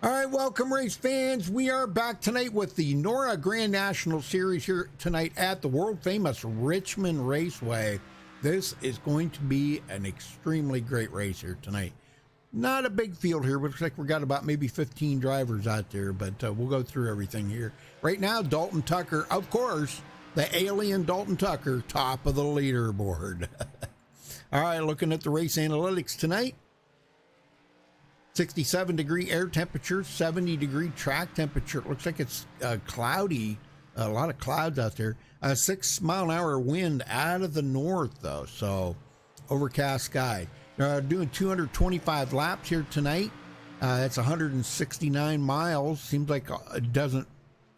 All right, welcome race fans. We are back tonight with the NORA Grand National Series here tonight at the world famous Richmond Raceway. This is going to be an extremely great race here tonight. Not a big field here. Looks like we got about maybe 15 drivers out there, but we'll go through everything here. Right now, Dalton Tucker, of course, the alien Dalton Tucker, top of the leaderboard. All right, looking at the race analytics tonight. 67-degree air temperature, 70-degree track temperature. It looks like it's cloudy, a lot of clouds out there. 6-mile-an-hour wind out of the north, though, so overcast sky. Doing 225 laps here tonight. That's 169 miles. Seems like it doesn't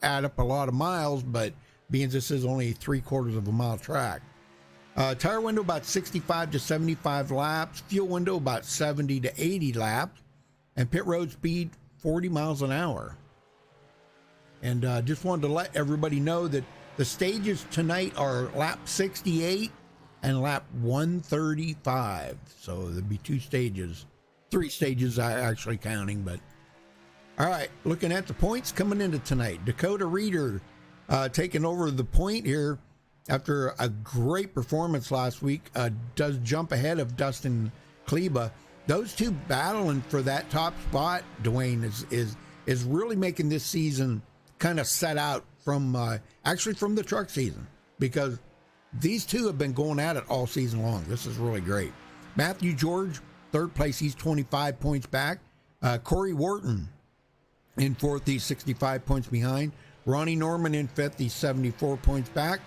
add up a lot of miles, but being this is only 3/4 of a mile track. Tire window about 65 to 75 laps. Fuel window about 70 to 80 laps. And pit road speed 40 miles an hour. And just wanted to let everybody know that the stages tonight are lap 68 and lap 135. So there'll be 2 stages, 3 stages actually counting. But all right, looking at the points coming into tonight. Dakota Reeder taking over the point here after a great performance last week. Does jump ahead of Dustin Kleba. Those two battling for that top spot, Dwayne, is really making this season kind of set out from actually from the truck season, because these two have been going at it all season long. This is really great. Matthew George, 3rd place. He's 25 points back. Corey Wharton in 4th. He's 65 points behind. Ronnie Norman in 5th. He's 74 points back.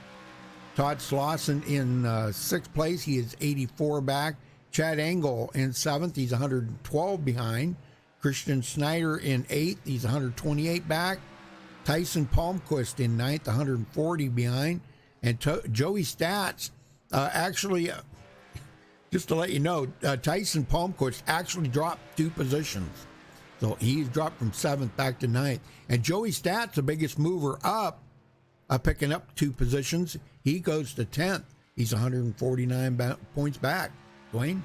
Todd Slauson in 6th place. He is 84 back. Chad Engel in 7th, he's 112 behind. Christian Snyder in 8th, he's 128 back. Tyson Palmquist in 9th, 140 behind. And Joey Stats, actually, just to let you know, Tyson Palmquist actually dropped 2 positions. So he's dropped from 7th back to 9th. And Joey Stats, the biggest mover up, picking up 2 positions. He goes to 10th. He's 149 points back. Dwayne?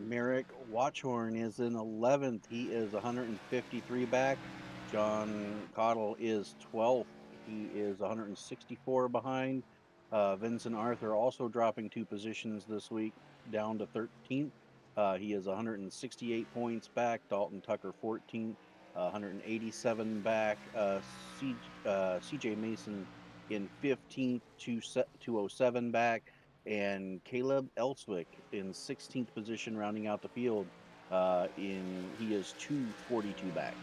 Merrick Watchhorn is in 11th. He is 153 back. John Cottle is 12th. He is 164 behind. Vincent Arthur also dropping 2 positions this week, down to 13th. He is 168 points back. Dalton Tucker 14th, 187 back. CJ Mason in 15th, 207 back. And Caleb Elswick in 16th position, rounding out the field. He is 242 back.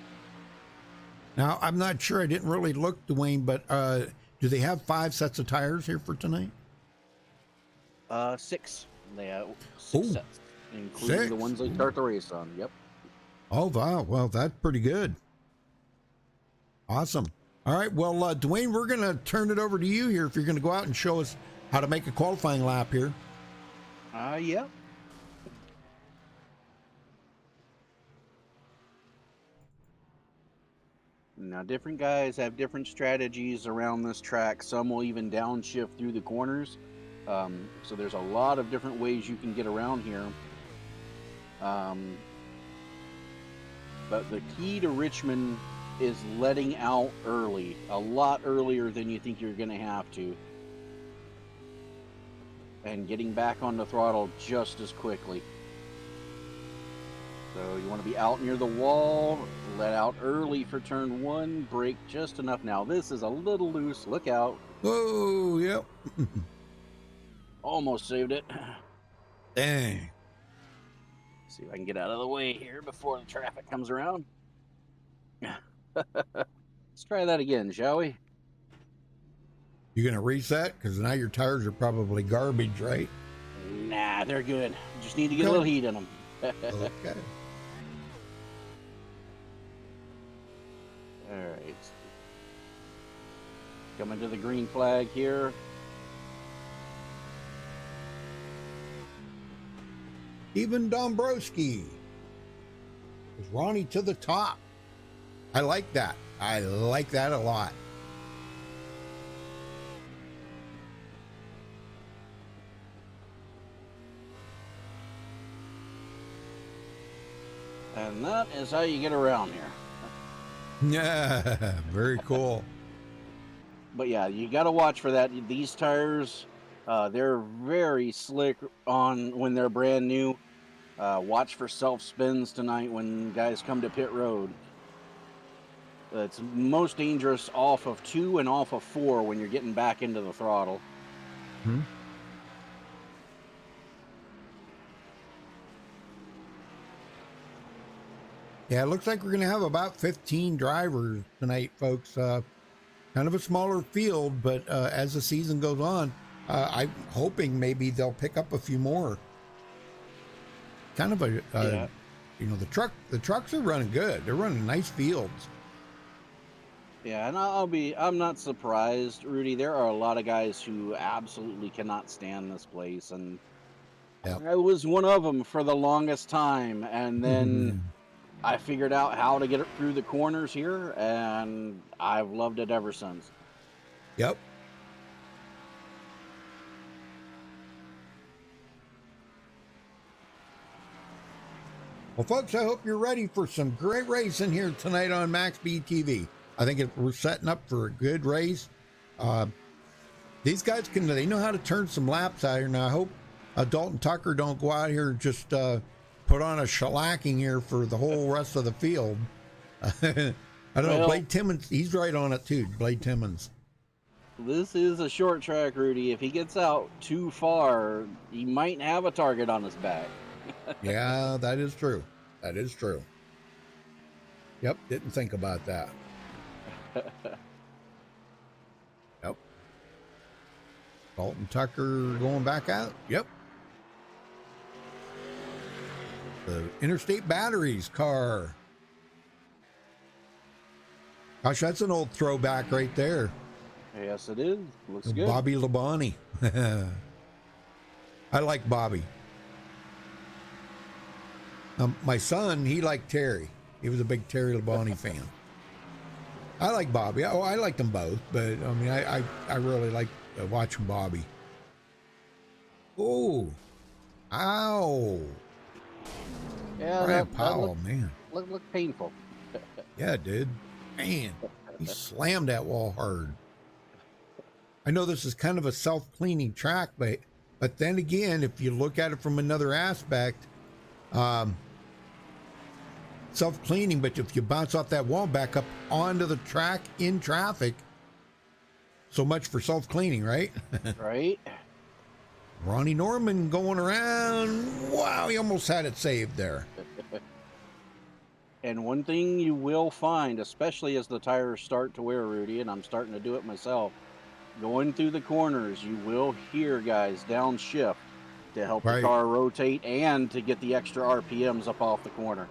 Now, I'm not sure. I didn't really look, Dwayne, but do they have 5 sets of tires here for tonight? 6. They have 6 sets, including 6? The ones they start the race on. Yep. Oh, wow. Well, that's pretty good. Awesome. All right. Well, Dwayne, we're going to turn it over to you here if you're going to go out and show us how to make a qualifying lap here. Yeah. Now, different guys have different strategies around this track. Some will even downshift through the corners. So there's a lot of different ways you can get around here. But the key to Richmond is letting out early, a lot earlier than you think you're going to have to. And getting back on the throttle just as quickly. So you want to be out near the wall, let out early for turn 1, brake just enough. Now this is a little loose, look out. Oh, yep. Almost saved it. Dang. See if I can get out of the way here before the traffic comes around. Let's try that again, shall we? You gonna reset? Because now your tires are probably garbage, right? Nah, they're good. Just need to get a little heat in them. Okay. All right. Coming to the green flag here. Even Dombrowski. Is Ronnie to the top. I like that. I like that a lot. And that is how you get around here. Yeah, very cool. But yeah, you got to watch for that. These tires, they're very slick on when they're brand new. Watch for self spins tonight when guys come to pit road. It's most dangerous off of 2 and off of 4 when you're getting back into the throttle. Hmm? Yeah, it looks like we're going to have about 15 drivers tonight, folks. Kind of a smaller field, but as the season goes on, I'm hoping maybe they'll pick up a few more. Kind of Yeah. You know, the trucks are running good. They're running nice fields. Yeah, and I'm not surprised, Rudy. There are a lot of guys who absolutely cannot stand this place, and Yep. I was one of them for the longest time. And then I figured out how to get it through the corners here, and I've loved it ever since. Yep. Well, folks, I hope you're ready for some great racing here tonight on MaxspeedTV. I think we're setting up for a good race. These guys they know how to turn some laps out here. Now, I hope Dalton Tucker don't go out here and just put on a shellacking here for the whole rest of the field. I don't know. Blade Timmons, he's right on it too. Blade Timmons. This is a short track, Rudy. If he gets out too far, he might have a target on his back. Yeah, that is true. That is true. Yep, didn't think about that. Yep. Dalton Tucker going back out. Yep. The Interstate Batteries car. Gosh, that's an old throwback right there. Yes, it is. Looks good. Bobby Labonte. I like Bobby. My son, he liked Terry. He was a big Terry Labonte fan. I like Bobby. Oh, I liked them both, but I mean, I really like watching Bobby. Oh, ow! Yeah, Brian that Powell, man. looked painful. Yeah, it did. Man, he slammed that wall hard. I know this is kind of a self-cleaning track, but then again, if you look at it from another aspect, self-cleaning, but if you bounce off that wall back up onto the track in traffic, so much for self-cleaning, right? Right? Ronnie Norman going around. Wow, he almost had it saved there. And one thing you will find, especially as the tires start to wear, Rudy, and I'm starting to do it myself, going through the corners, you will hear guys downshift to help the car rotate and to get the extra RPMs up off the corner.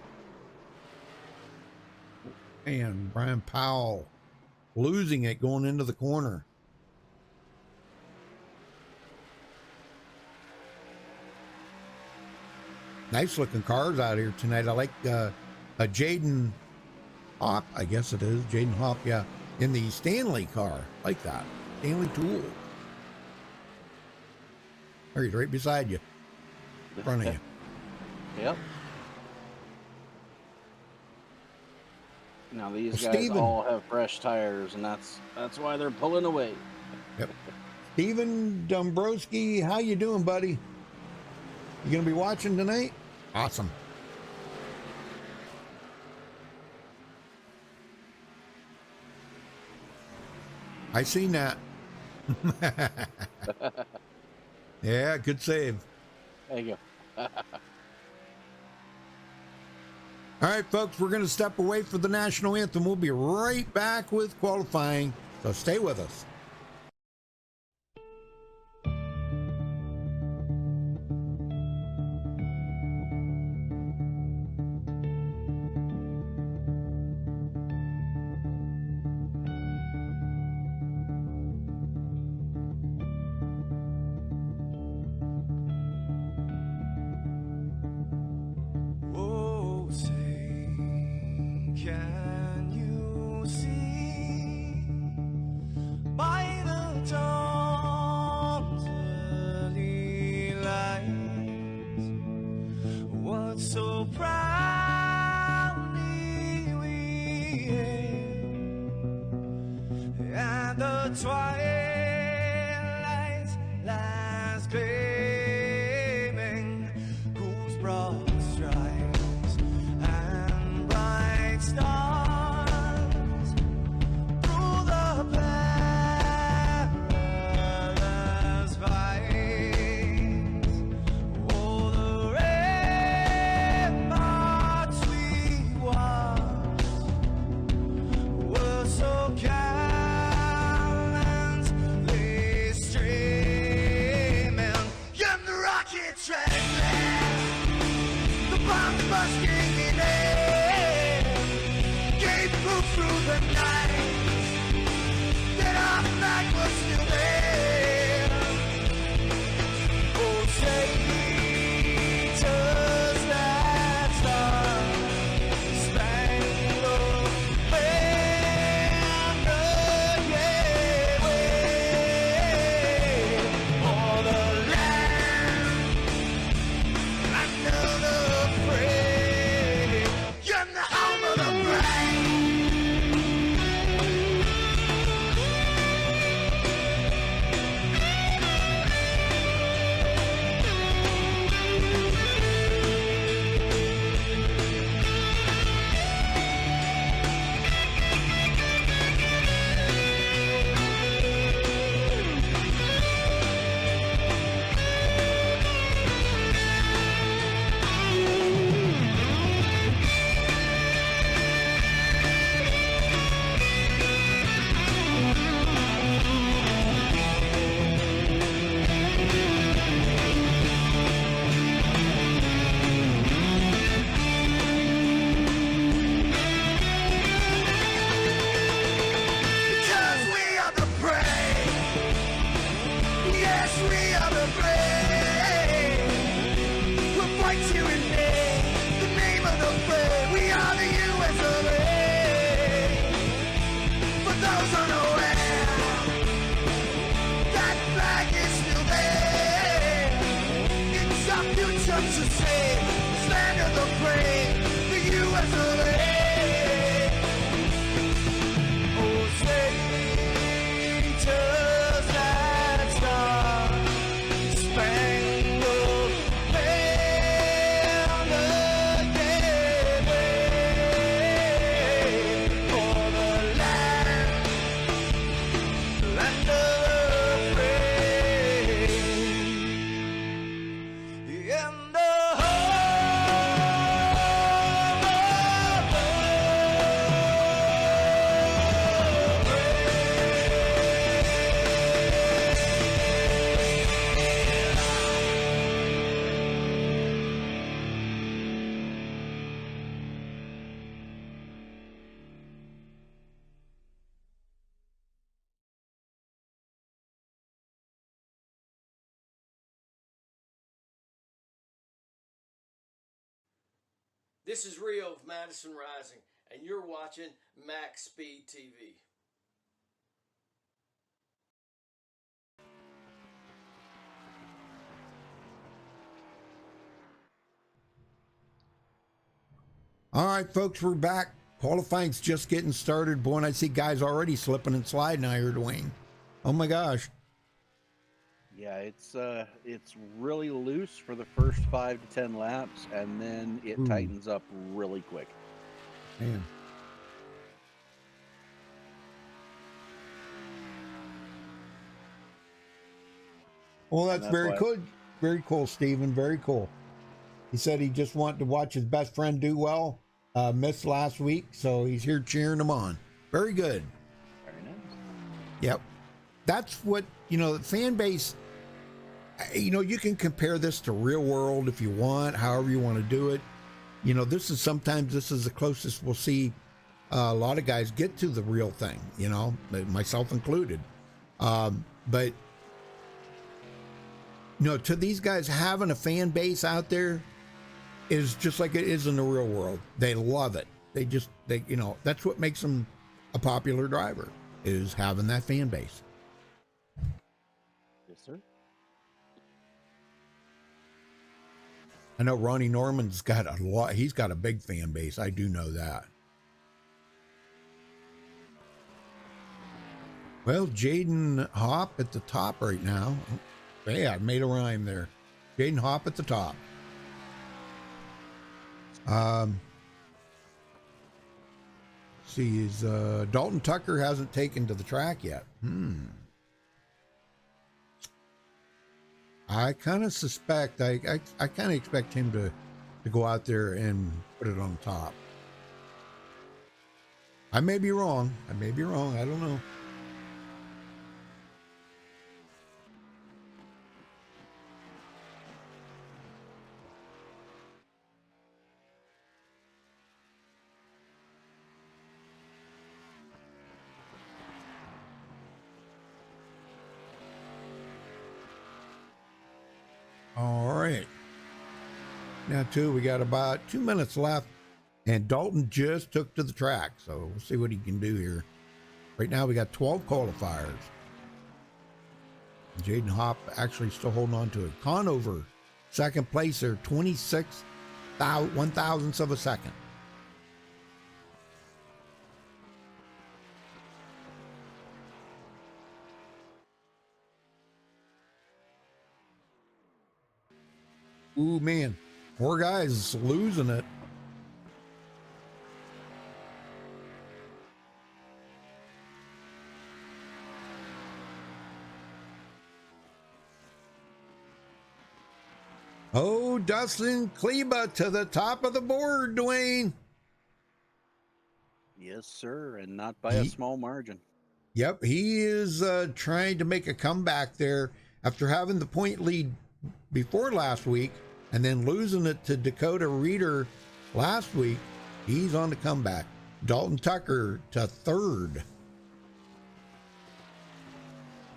And Brian Powell losing it going into the corner. Nice looking cars out here tonight. I like a Jaden Hop, I guess it is. Jaden Hop, yeah. In the Stanley car. Like that. Stanley Tool. There he's right beside you. In front of you. Yep. Now these guys all have fresh tires, and that's why they're pulling away. Yep. Steven Dombrowski, how you doing, buddy? You gonna be watching tonight? Awesome. I seen that. Yeah, good save. There you go. All right, folks, we're going to step away for the national anthem. We'll be right back with qualifying, so stay with us. Can you see by the dawn's early light what so proudly air, and the twilight lies gleaming, whose broad stripes and bright stars through the perilous fight. Oh, the ramparts we watched were so gallantly streaming, and the rocket trainless, the bombs bursting in air, gave proof through the night that our flag was still there. Oh, traitors that star-spangled banner, yeah, wave for the land under the free, and the home of the brave. Because we are the brave. Yes, we are the brave. We'll fight you in the name of the brave. We are the US of A. For those unaware, that flag is still there. It's our future to save. Stand of the brave, the US of A. Oh, traitors that star-spangled banner, yeah, wave for the land of the free, and the This is Rio of Madison Rising, and you're watching MaxspeedTV. All right, folks, we're back. Qualifying's just getting started. Boy, and I see guys already slipping and sliding out here, Dwayne. Oh my gosh. Yeah, it's really loose for the first 5 to 10 laps, and then it tightens up really quick. Man. Well, that's very why- cool. Very cool, Stephen. Very cool. He said he just wanted to watch his best friend do well. Missed last week, so he's here cheering him on. Very good. Very nice. Yep. That's what, the fan base, you can compare this to real world if you want, however you want to do it. This is the closest we'll see a lot of guys get to the real thing, myself included. But to these guys, having a fan base out there is just like it is in the real world. They love it. That's what makes them a popular driver, is having that fan base. Yes, sir. I know Ronnie Norman's got a lot. He's got a big fan base. I do know that. Well, Jaden Hop at the top right now. Yeah, I made a rhyme there. Jaden Hop at the top. See, is Dalton Tucker hasn't taken to the track yet. I kind of suspect, I kind of expect him to go out there and put it on top. I may be wrong. I may be wrong. I don't know. All right. Now, too, we got about 2 minutes left, and Dalton just took to the track, so we'll see what he can do here. Right now, we got 12 qualifiers. Jaden Hop actually still holding on to it. Conover, second place there, 26 1,000ths of a second. Ooh, man. More guys losing it. Oh, Dustin Kleba to the top of the board, Dwayne. Yes, sir, and not by a small margin. Yep, he is trying to make a comeback there after having the point lead before last week and then losing it to Dakota Reeder last week. He's on the comeback. Dalton Tucker to third.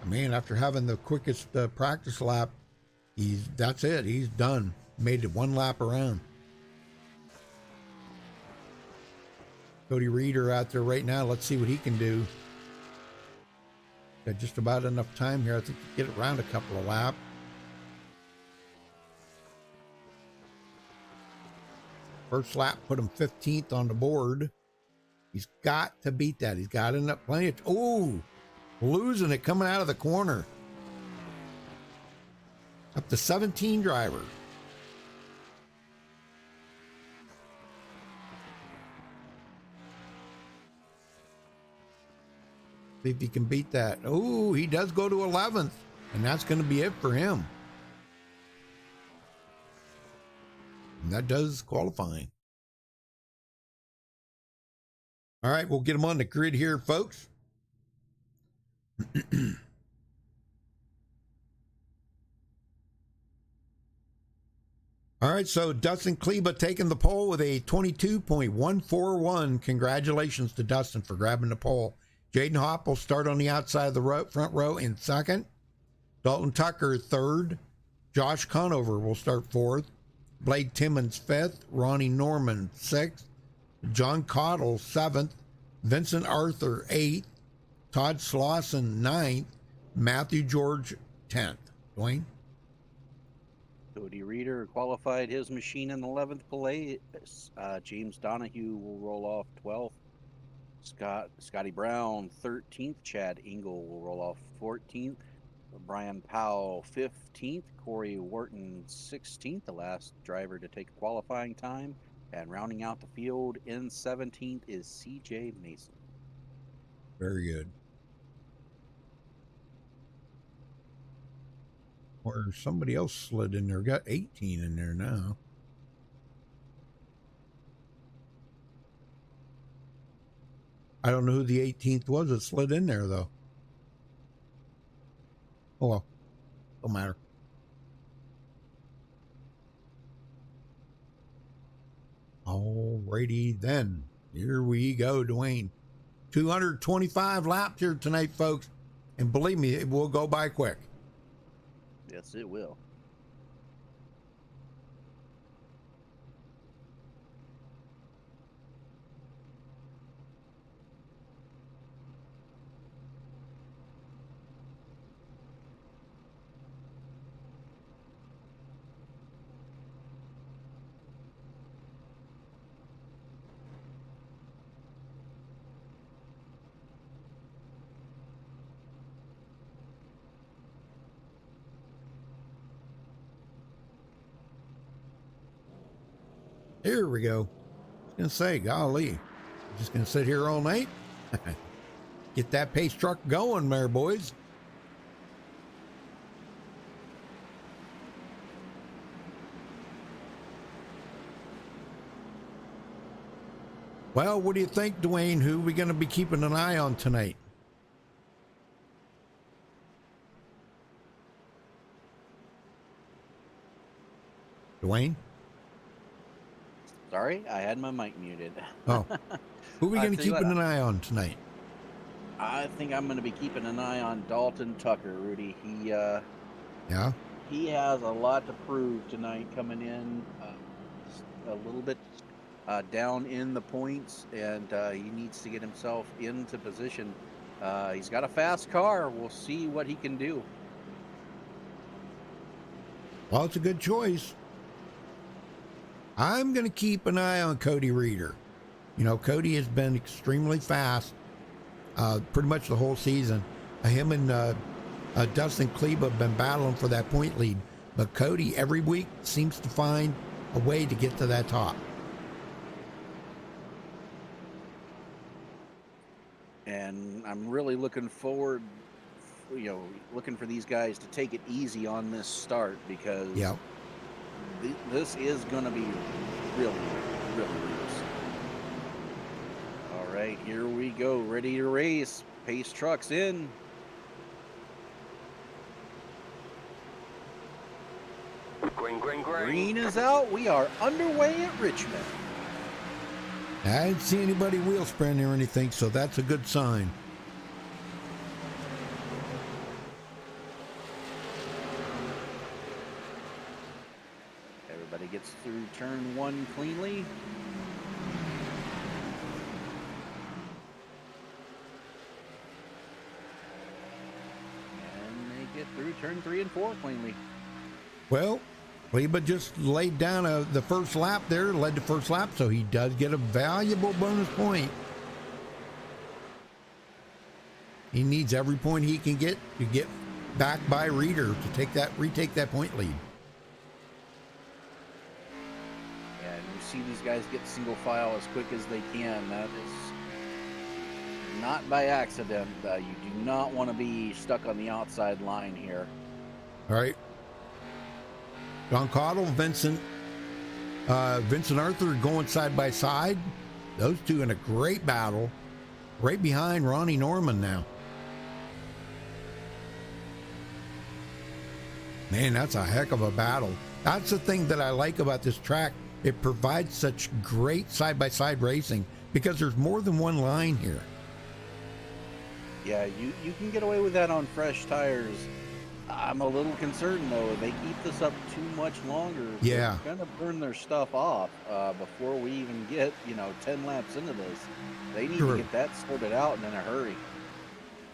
I mean, after having the quickest practice lap, that's it. He's done. Made it one lap around. Cody Reeder out there right now. Let's see what he can do. Got just about enough time here. I think to get around a couple of laps. First lap put him 15th on the board. He's got to beat that. He's got enough plenty of. Oh, losing it coming out of the corner. Up to 17 drivers. See if he can beat that. Oh, he does go to 11th, and that's going to be it for him. And that does qualifying. All right, we'll get him on the grid here, folks. All right, so Dustin Kleba taking the pole with a 22.141. Congratulations to Dustin for grabbing the pole. Jaden Hop will start on the outside of the front row in second. Dalton Tucker third. Josh Conover will start fourth. Blade Timmons fifth. Ronnie Norman sixth. John Cottle seventh. Vincent Arthur eighth. Todd Slauson ninth. Matthew George 10th. Dwayne? Cody Reeder qualified his machine in 11th place. James Donahue will roll off 12th. Scotty Brown 13th. Chad Engel will roll off 14th. Brian Powell 15th. Corey Wharton 16th, the last driver to take qualifying time. And rounding out the field in 17th is CJ Mason. Very good. Or somebody else slid in there. Got 18 in there now. I don't know who the 18th was that slid in there, though. Oh, well. Don't matter. Alrighty then. Here we go, Dwayne. 225 laps here tonight, folks. And believe me, it will go by quick. Yes, it will. Here we go. I was gonna say, golly, just gonna sit here all night. Get that pace truck going there, boys. Well, what do you think, Dwayne? Who are we going to be keeping an eye on tonight? Dwayne? Sorry, I had my mic muted. Oh, who are we I going to tell you keep what, an eye on tonight? I think I'm going to be keeping an eye on Dalton Tucker, Rudy. Yeah? He has a lot to prove tonight, coming in just a little bit down in the points, and he needs to get himself into position. He's got a fast car. We'll see what he can do. Well, it's a good choice. I'm going to keep an eye on Cody Reeder. You know, Cody has been extremely fast pretty much the whole season. Him and Dustin Kleba have been battling for that point lead. But Cody, every week, seems to find a way to get to that top. And I'm really looking forward, looking for these guys to take it easy on this start, because Yeah. this is going to be really, really loose. All right, here we go. Ready to race. Pace trucks in. Green is out. We are underway at Richmond. I didn't see anybody wheel sprinting or anything, so that's a good sign. Everybody gets through turn one cleanly. And they get through turn 3 and 4 cleanly. Well, Kleba just laid down the first lap there, led the first lap, so he does get a valuable bonus point. He needs every point he can get to get back by Reeder to retake that point lead. And you see these guys get single file as quick as they can. That is not by accident. You do not want to be stuck on the outside line here. All right. John Cottle, Vincent Arthur going side by side. Those two in a great battle. Right behind Ronnie Norman now. Man, that's a heck of a battle. That's the thing that I like about this track. It provides such great side-by-side racing because there's more than one line here. Yeah, you can get away with that on fresh tires. I'm a little concerned, though. If they keep this up too much longer, Yeah. they're going to burn their stuff off before we even get, 10 laps into this. They need True. to get that sorted out and in a hurry.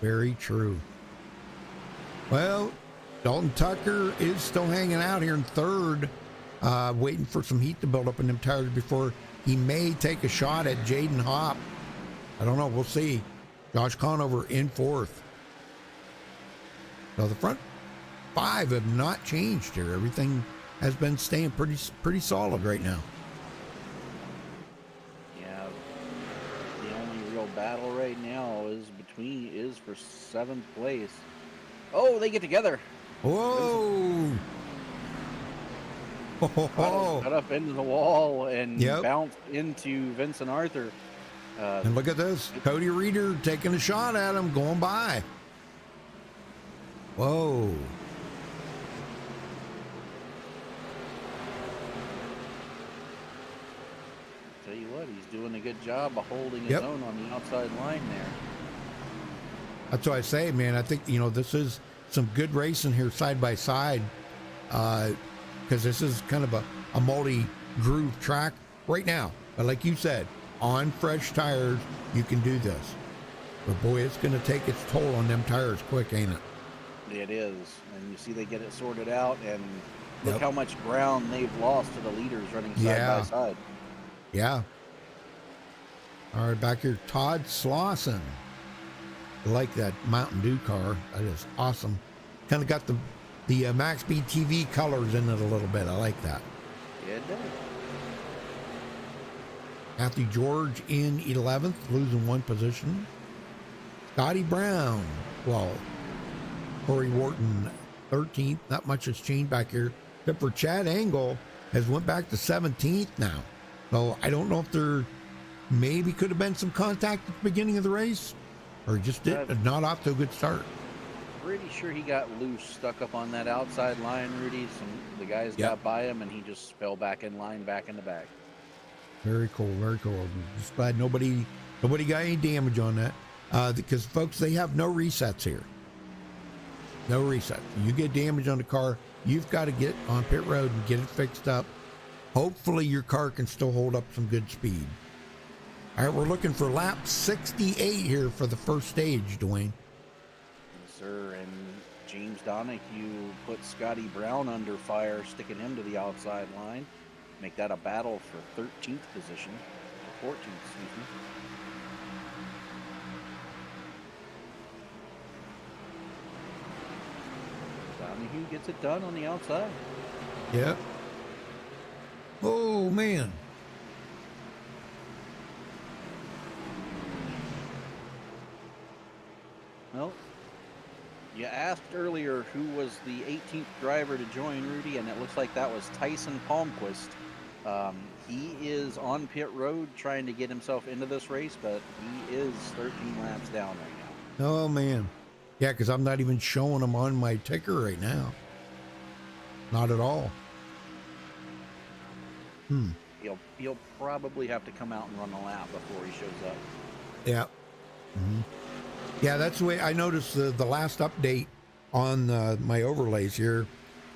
Very true. Well, Dalton Tucker is still hanging out here in third, waiting for some heat to build up in them tires before he may take a shot at Jaden Hopp. I don't know. We'll see. Josh Conover in fourth. So the front five have not changed here. Everything has been staying pretty solid right now. Yeah, the only real battle right now is for 7th place. Oh, they get together. Whoa! Oh, Cut up into the wall and Yep. bounced into Vincent Arthur. and look at this. Cody Reeder taking a shot at him, going by. Whoa. Tell you what, he's doing a good job of holding his Yep. own on the outside line there. That's what I say, man. I think, this is some good racing here side by side, because this is kind of a multi-groove track right now. But like you said, on fresh tires, you can do this. But boy, it's going to take its toll on them tires quick, ain't it? It is. And you see they get it sorted out, and look Yep. how much ground they've lost to the leaders running side Yeah. by side. Yeah. All right, back here, Todd Slauson. I like that Mountain Dew car. That is awesome. Kind of got the MaxspeedTV colors in it a little bit. I like that. Yeah, it does. Matthew George in 11th, losing 1 position. Scotty Brown, well, Corey Wharton 13th. Not much has changed back here, except for Chad Angle has went back to 17th now. So I don't know if there maybe could have been some contact at the beginning of the race, or just not off to a good start. Pretty sure he got loose, stuck up on that outside line, Rudy. The guys got by him, and he just fell back in line, back in the back. Very cool, very cool. I'm just glad nobody got any damage on that. Because folks, they have no resets here. No resets. You get damage on the car, you've got to get on pit road and get it fixed up. Hopefully your car can still hold up some good speed. All right, we're looking for lap 68 here for the first stage, Dwayne. Yes, sir. And James Donahue put Scotty Brown under fire, sticking him to the outside line. Make that a battle for 13th position. 14th, excuse me. Donahue gets it done on the outside. Yep. Oh, man. Well, you asked earlier who was the 18th driver to join, Rudy, and it looks like that was Tyson Palmquist. He is on pit road trying to get himself into this race, but he is 13 laps down right now. Oh, man. Yeah, because I'm not even showing him on my ticker right now. Not at all. He'll probably have to come out and run a lap before he shows up. Yeah. Mm-hmm. Yeah, that's the way I noticed the last update on my overlays here.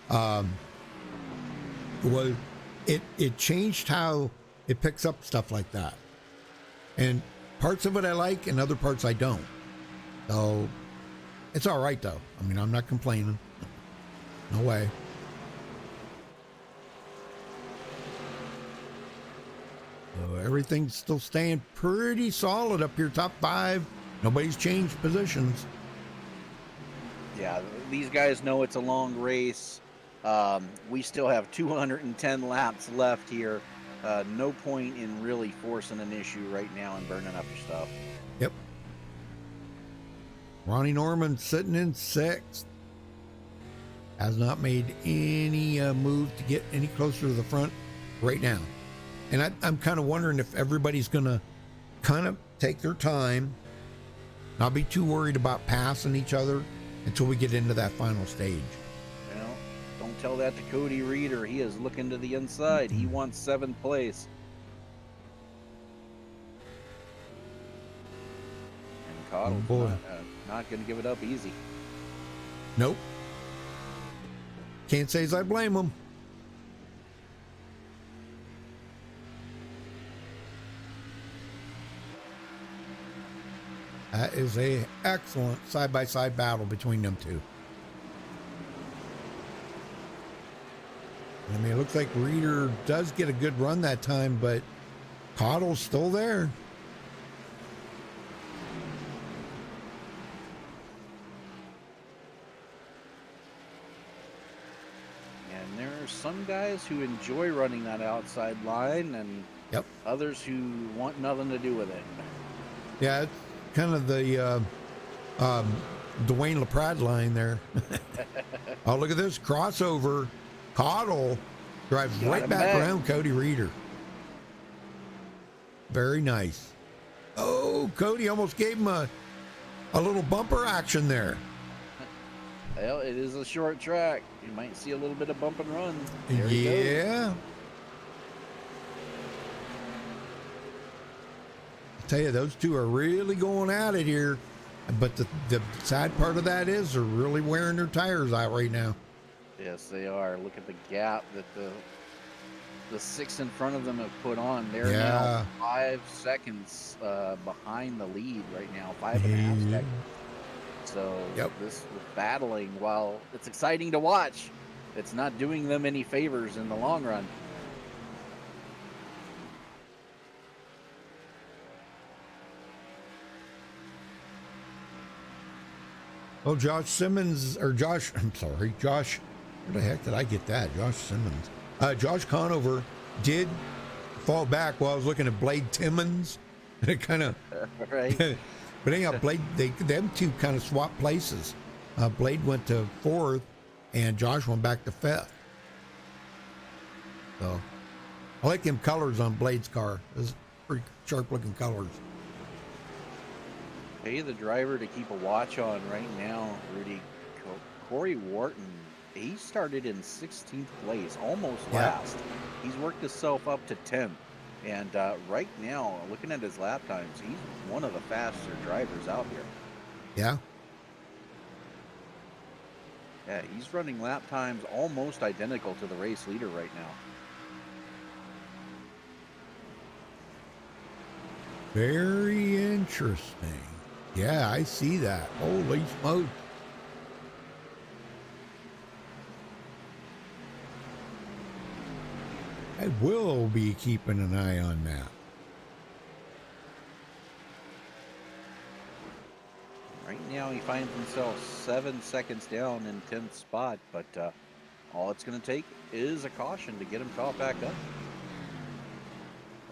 Was it changed how it picks up stuff like that, and parts of it I like, and other parts I don't. So it's all right though. I mean, I'm not complaining. No way. So everything's still staying pretty solid up here, top 5. Nobody's changed positions. Yeah, these guys know it's a long race. We still have 210 laps left here. No point in really forcing an issue right now and burning up your stuff. Yep. Ronnie Norman sitting in 6th. Has not made any move to get any closer to the front right now. And I'm kind of wondering if everybody's going to kind of take their time, not be too worried about passing each other until we get into that final stage. Well, don't tell that to Cody Reeder. He is looking to the inside. He wants 7th place. And Cottle's not going to give it up easy. Nope. Can't say as I blame him. That is a excellent side-by-side battle between them two. I mean, it looks like Reeder does get a good run that time, but Cottle's still there. And there are some guys who enjoy running that outside line, and others who want nothing to do with it. Yeah, it's kind of the Dwayne LaPrade line there. Oh, look at this crossover. Cottle drives right back around Cody Reeder. Very nice. Oh, Cody almost gave him a little bumper action there. Well, it is a short track. You might see a little bit of bump and run. There he goes. Tell you, those two are really going at it here, but the sad part of that is they're really wearing their tires out right now. Yes, they are. Look at the gap that the 6 in front of them have put on. They're now 5 seconds behind the lead right now, 5.5 seconds. So this battling, while it's exciting to watch, it's not doing them any favors in the long run. Oh, Josh, where the heck did I get that? Josh Simmons. Josh Conover did fall back while I was looking at Blade Timmons. And it kind of, Right. but anyhow, Blade, them two kind of swapped places. Blade went to 4th, and Josh went back to 5th. So, I like them colors on Blade's car. Those pretty sharp looking colors. Pay the driver to keep a watch on right now, Rudy. Corey Wharton, he started in 16th place, almost last. He's worked himself up to 10th. And right now, looking at his lap times, he's one of the faster drivers out here. Yeah. Yeah, he's running lap times almost identical to the race leader right now. Very interesting. Yeah, I see that. Holy smokes. I will be keeping an eye on that. Right now, he finds himself 7 seconds down in 10th spot, but all it's going to take is a caution to get him caught back up.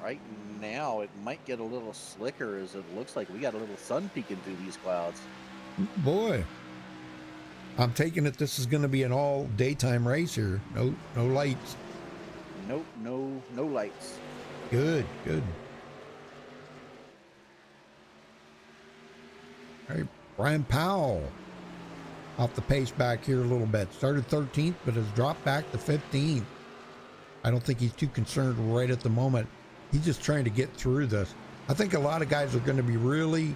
Right now, it might get a little slicker as it looks like we got a little sun peeking through these clouds. Boy, I'm taking it this is going to be an all daytime race here. No lights. Nope, no lights. Good. All right, Brian Powell off the pace back here a little bit. Started 13th, but has dropped back to 15th. I don't think he's too concerned right at the moment. He's just trying to get through this. I think a lot of guys are going to be really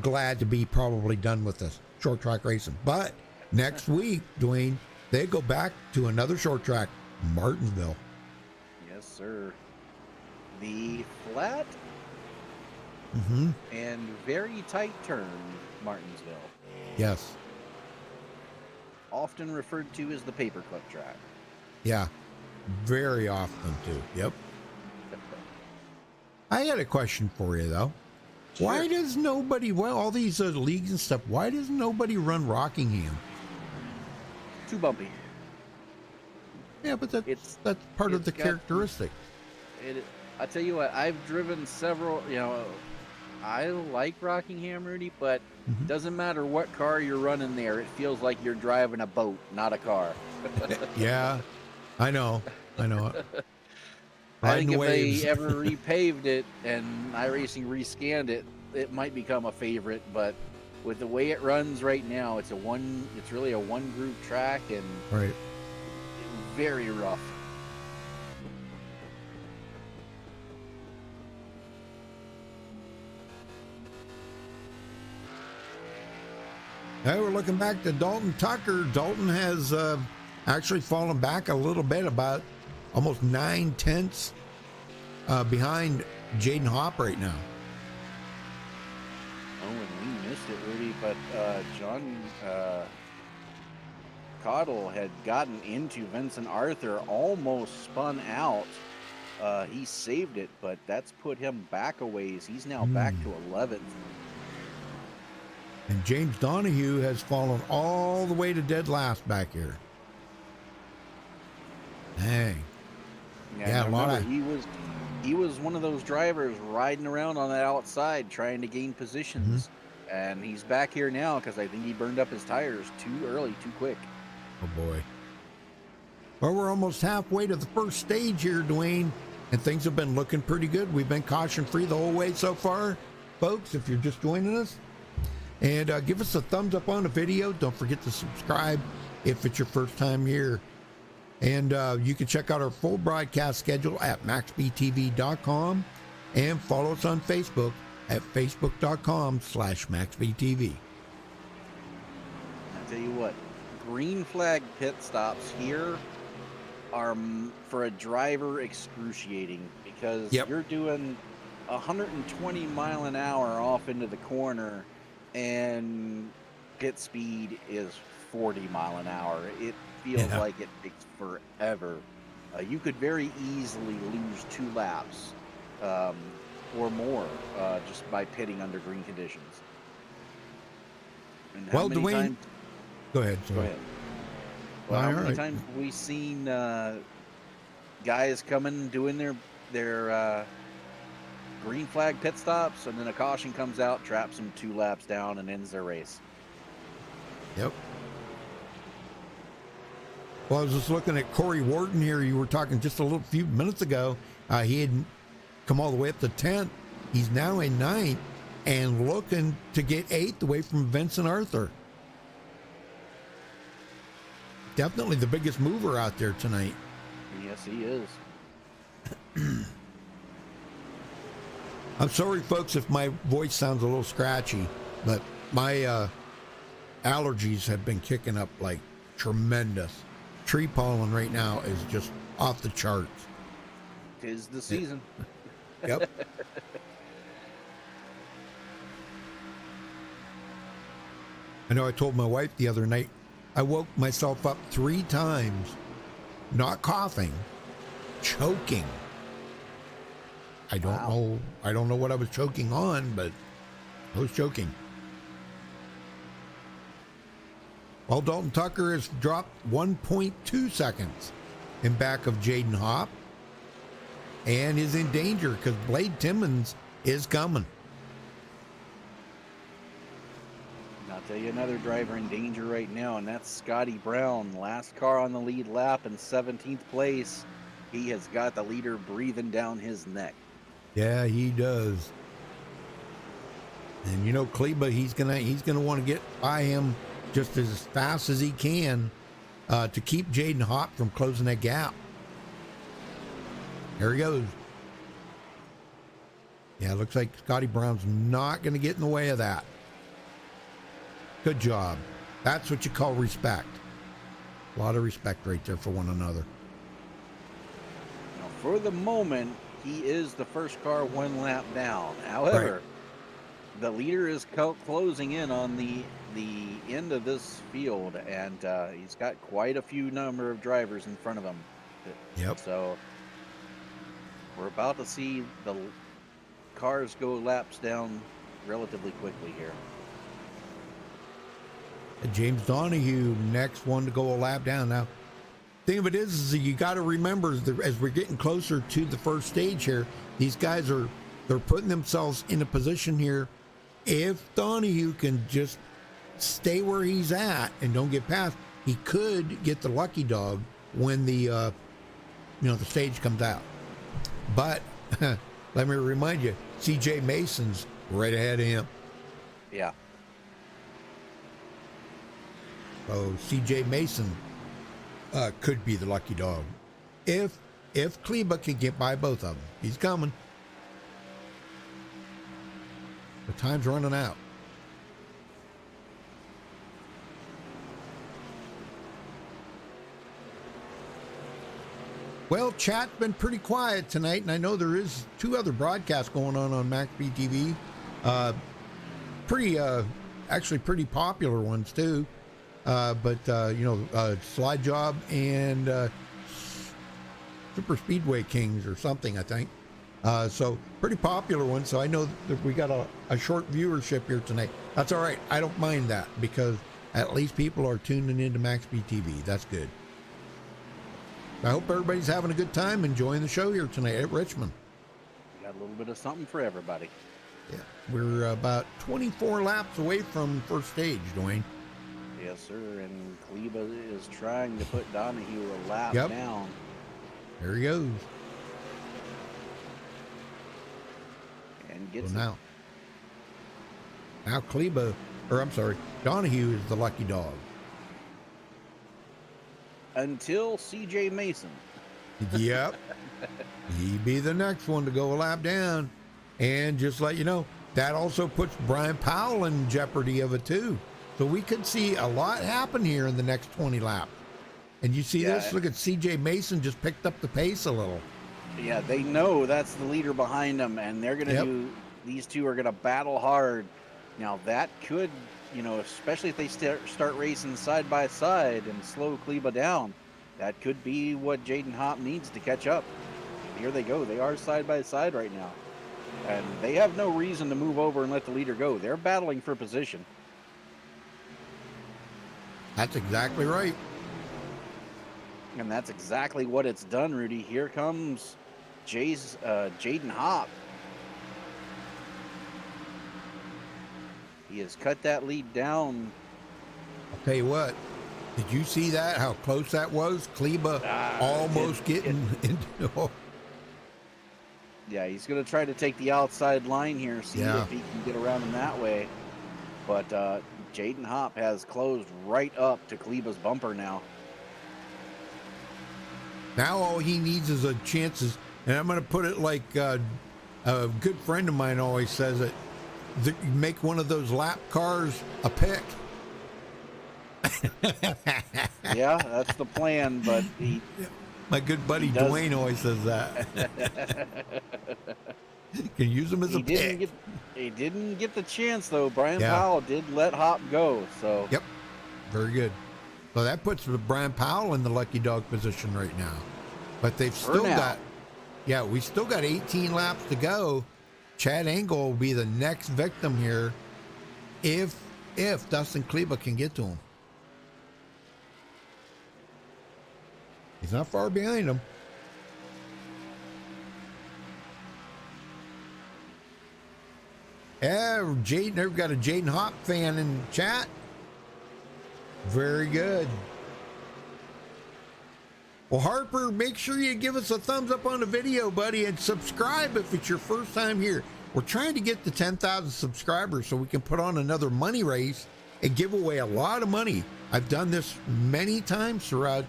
glad to be probably done with this short track racing. But next week, Dwayne, they go back to another short track, Martinsville. Yes, sir. The flat and very tight turn, Martinsville. Yes. Often referred to as the paperclip track. Yeah. Very often, too. Yep. I had a question for you, though. Sure. Why does nobody, all these leagues and stuff, why does nobody run Rockingham? Too bumpy. Yeah, but that's part of the characteristic. I tell you what, I've driven several, I like Rockingham, Rudy, but it doesn't matter what car you're running there. It feels like you're driving a boat, not a car. Yeah, I know. I think if waves. they ever repaved it and iRacing rescanned it, it might become a favorite, but with the way it runs right now, it's really a one group track and Right. very rough. Now we're looking back to Dalton Tucker. Dalton has actually fallen back a little bit, about almost 9/10 behind Jaden Hopp right now. Oh, and we missed it, Rudy, but John Cottle had gotten into Vincent Arthur, almost spun out. He saved it, but that's put him back a ways. He's now back to 11th. And James Donahue has fallen all the way to dead last back here. Dang. Yeah, a lot of... He was one of those drivers riding around on that outside trying to gain positions. And he's back here now because I think he burned up his tires too early, too quick. Oh, boy. Well, we're almost halfway to the first stage here, Dwayne, and things have been looking pretty good. We've been caution-free the whole way so far, folks, if you're just joining us. And give us a thumbs up on the video. Don't forget to subscribe if it's your first time here. And you can check out our full broadcast schedule at MaxspeedTV.com and follow us on Facebook at Facebook.com/MaxspeedTV. I tell you what, green flag pit stops here are for a driver excruciating because you're doing 120 mile an hour off into the corner and pit speed is 40 mile an hour. It feels like it takes forever. You could very easily lose 2 laps or more just by pitting under green conditions. And how many Dwayne, times... go ahead. Go ahead. Well, how many times have we seen guys coming doing their their green flag pit stops, and then a caution comes out, traps them 2 laps down, and ends their race. Yep. Well, I was just looking at Corey Wharton here. You were talking just a few minutes ago. He had come all the way up to 10th. He's now in 9th and looking to get 8th away from Vincent Arthur. Definitely the biggest mover out there tonight. Yes, he is. I'm sorry, folks, if my voice sounds a little scratchy, but my allergies have been kicking up like tremendous. Tree pollen right now is just off the charts. 'Tis the season. Yep. I know I told my wife the other night, I woke myself up 3 times, not coughing, choking. I don't know what I was choking on, but I was choking. Well, Dalton Tucker has dropped 1.2 seconds in back of Jaden Hopp and is in danger because Blade Timmons is coming. I'll tell you another driver in danger right now, and that's Scotty Brown. Last car on the lead lap in 17th place. He has got the leader breathing down his neck. Yeah, he does. And you know, Kleba, he's gonna want to get by him just as fast as he can to keep Jaden Hopp from closing that gap. There he goes. Yeah, it looks like Scotty Brown's not going to get in the way of that. Good job. That's what you call respect. A lot of respect right there for one another. Now, for the moment, he is the first car 1 lap down. However, the leader is closing in on the end of this field, and he's got quite a few number of drivers in front of him. Yep. So we're about to see the cars go laps down relatively quickly here. James Donahue, next one to go a lap down. Now, thing of it is you got to remember as we're getting closer to the first stage here, these guys they're putting themselves in a position here. If Donahue can just stay where he's at and don't get past, he could get the lucky dog when the the stage comes out. But let me remind you, CJ Mason's right ahead of him. Yeah. So CJ Mason could be the lucky dog. If Kleba can get by both of them, he's coming. The time's running out. Well, chat's been pretty quiet tonight, and I know there is 2 other broadcasts going on MaxspeedTV. Actually pretty popular ones too. Slide Job and Super Speedway Kings or something, I think. So pretty popular one. So I know that we got a short viewership here tonight. That's all right. I don't mind that because at least people are tuning into MaxspeedTV. That's good. I hope everybody's having a good time enjoying the show here tonight at Richmond. We got a little bit of something for everybody. Yeah, we're about 24 laps away from first stage, Dwayne. Yes, sir. And Kleba is trying to put Donahue a lap down. There he goes. And gets Now Kleba, Donahue is the lucky dog. Until CJ Mason. Yep. He'd be the next one to go a lap down. And just let you know, that also puts Brian Powell in jeopardy of it too. So we could see a lot happen here in the next 20 laps. And you see this? Look at CJ Mason just picked up the pace a little. Yeah, they know that's the leader behind them, and they're going to these two are going to battle hard. Now that could, especially if they start racing side by side and slow Kleba down, that could be what Jaden Hopp needs to catch up. Here they go. They are side by side right now. And they have no reason to move over and let the leader go. They're battling for position. That's exactly right. And that's exactly what it's done, Rudy. Here comes Jaden Hop. He has cut that lead down. I'll tell you what. Did you see that? How close that was? Kleba almost getting into. Yeah, he's going to try to take the outside line here, see if he can get around him that way. But Jaden Hop has closed right up to Kleba's bumper now. Now all he needs is a chances, and I'm going to put it like a good friend of mine always says it, make one of those lap cars a pick. Yeah, that's the plan, but my good buddy Dwayne always says that. Can use him as a pick. He didn't get the chance, though. Brian Powell did let Hop go, so. Yep, very good. So that puts Brian Powell in the lucky dog position right now. But they've still got, we still got 18 laps to go. Chad Angle will be the next victim here if Dustin Kleba can get to him. He's not far behind him. Yeah, Jaden, they've got a Jaden Hop fan in chat. Very good. Well, Harper, make sure you give us a thumbs up on the video, buddy, and subscribe if it's your first time here. We're trying to get to 10,000 subscribers so we can put on another money race and give away a lot of money. I've done this many times throughout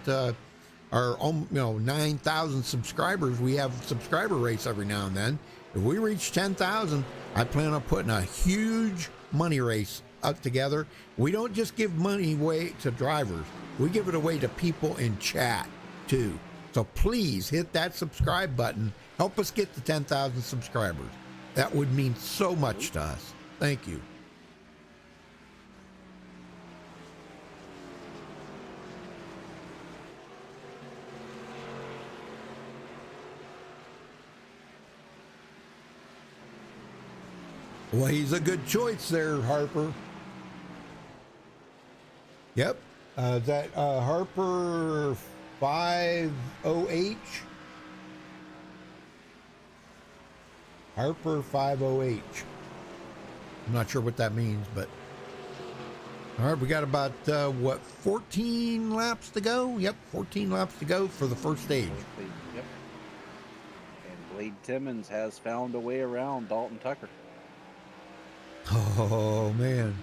our 9,000 subscribers. We have a subscriber race every now and then. If we reach 10,000, I plan on putting a huge money race up together. We don't just give money away to drivers. We give it away to people in chat too. So please hit that subscribe button. Help us get to 10,000 subscribers. That would mean so much to us. Thank you. Well, he's a good choice there, Harper. Yep. Is that Harper 50H? Harper 50H. I'm not sure what that means, but all right, we got about 14 laps to go. Yep, 14 laps to go for the first stage. Yep. And Blade Timmons has found a way around Dalton Tucker. Oh man,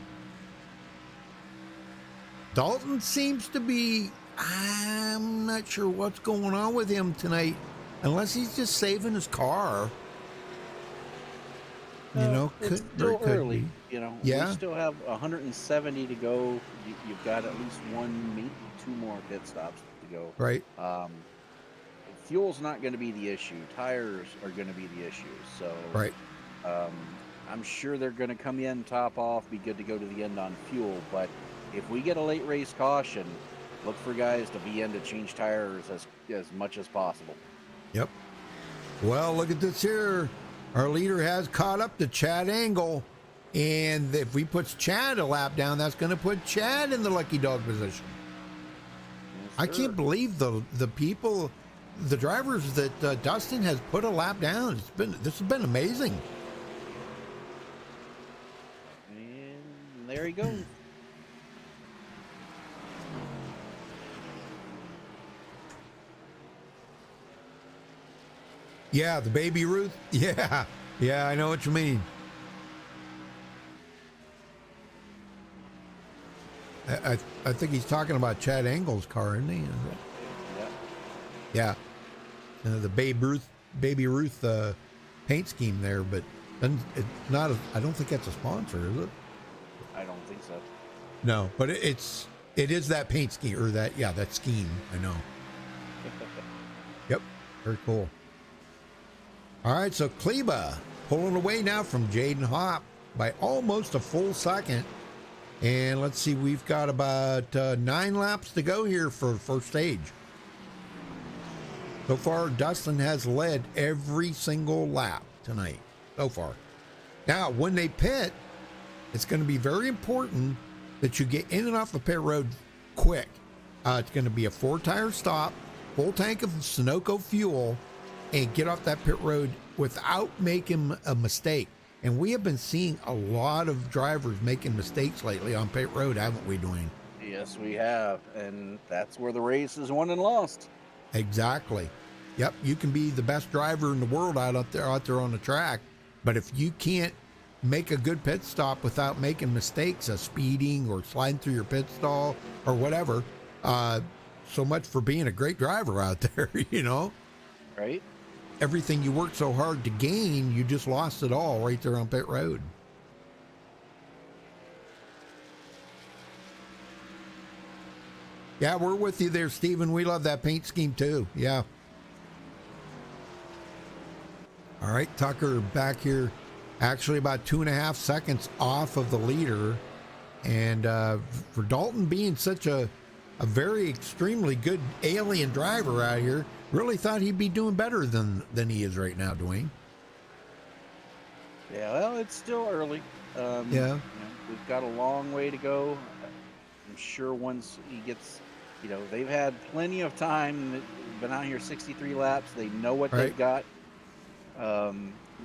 Dalton seems to be, I'm not sure what's going on with him tonight, unless he's just saving his car. It's still early. Be. We still have 170 to go. You've got at least one, maybe two more pit stops to go. Right. Fuel's not going to be the issue. Tires are going to be the issue. So. Right. I'm sure they're going to come in, top off, be good to go to the end on fuel. But if we get a late race caution, look for guys to be in to change tires as much as possible. Yep. Well, look at this here. Our leader has caught up to Chad Angle. And if we put Chad a lap down, that's going to put Chad in the lucky dog position. Yes, I can't believe the people, the drivers that Dustin has put a lap down. This has been amazing. There he goes. Yeah, the Baby Ruth. Yeah, I know what you mean. I think he's talking about Chad Angle's car, isn't he? Yeah. The Baby Ruth paint scheme there, but it's not. I don't think that's a sponsor, is it? I don't think so. No, but it is that paint scheme or that scheme. I know. Yep, very cool. All right, so Kleba pulling away now from Jaden Hop by almost a full second. And let's see, we've got about 9 laps to go here for the first stage. So far, Dustin has led every single lap tonight so far. Now, when they pit, it's going to be very important that you get in and off the pit road quick. It's going to be a 4-tire stop, full tank of Sunoco fuel, and get off that pit road without making a mistake. And we have been seeing a lot of drivers making mistakes lately on pit road, haven't we, Dwayne? Yes, we have, and that's where the race is won and lost. Exactly. Yep, you can be the best driver in the world out there on the track, but if you can't make a good pit stop without making mistakes of speeding or sliding through your pit stall or whatever, so much for being a great driver out there, you know? Right? Everything you worked so hard to gain, you just lost it all right there on pit road. Yeah, we're with you there, Steven. We love that paint scheme too. Yeah. All right, Tucker back here, actually about 2.5 seconds off of the leader. And for Dalton being such a very extremely good alien driver out here, really thought he'd be doing better than he is right now, Dwayne. Yeah, well, it's still early. Yeah. You know, we've got a long way to go. I'm sure once he gets, you know, they've had plenty of time. Been out here 63 laps. They know what they've got.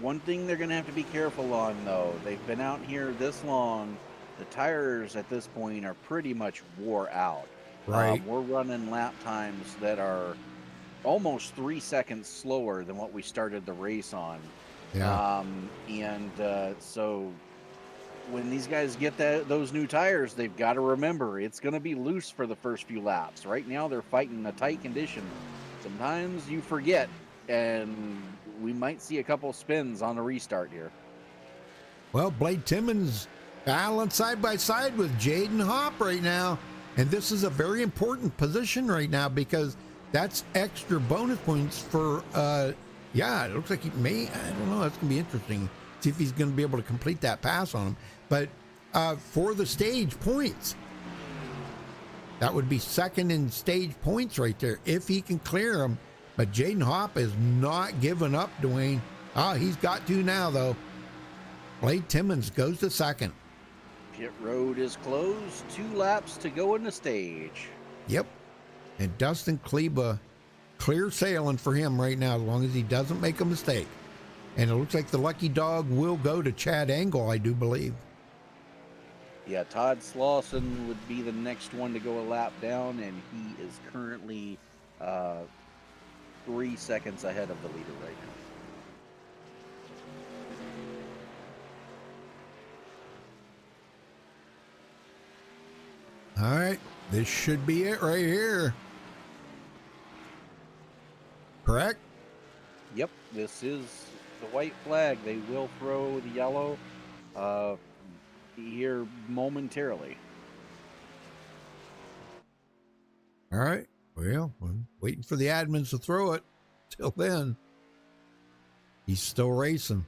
One thing they're going to have to be careful on, though, they've been out here this long. The tires at this point are pretty much wore out. Right. We're running lap times that are almost 3 seconds slower than what we started the race on. Yeah. So when these guys get those new tires, they've got to remember it's going to be loose for the first few laps. Right now, they're fighting a tight condition. Sometimes you forget, and we might see a couple spins on the restart here. Well, Blade Timmons balanced side by side with Jaden Hopp right now. And this is a very important position right now because that's extra bonus points for, yeah, it looks like he may, I don't know, that's going to be interesting. See if he's going to be able to complete that pass on him. But for the stage points, that would be second in stage points right there if he can clear them. But Jaden Hopp is not giving up, Dwayne. He's got to now, though. Blade Timmons goes to second. Pit road is closed. 2 laps to go in the stage. Yep. And Dustin Kleba, clear sailing for him right now, as long as he doesn't make a mistake. And it looks like the lucky dog will go to Chad Angle, I do believe. Yeah, Todd Slauson would be the next one to go a lap down, and he is currently 3 seconds ahead of the leader right now. All right, this should be it right here. Correct? Yep, this is the white flag. They will throw the yellow here momentarily. All right. Well, I'm waiting for the admins to throw it. Till then, he's still racing.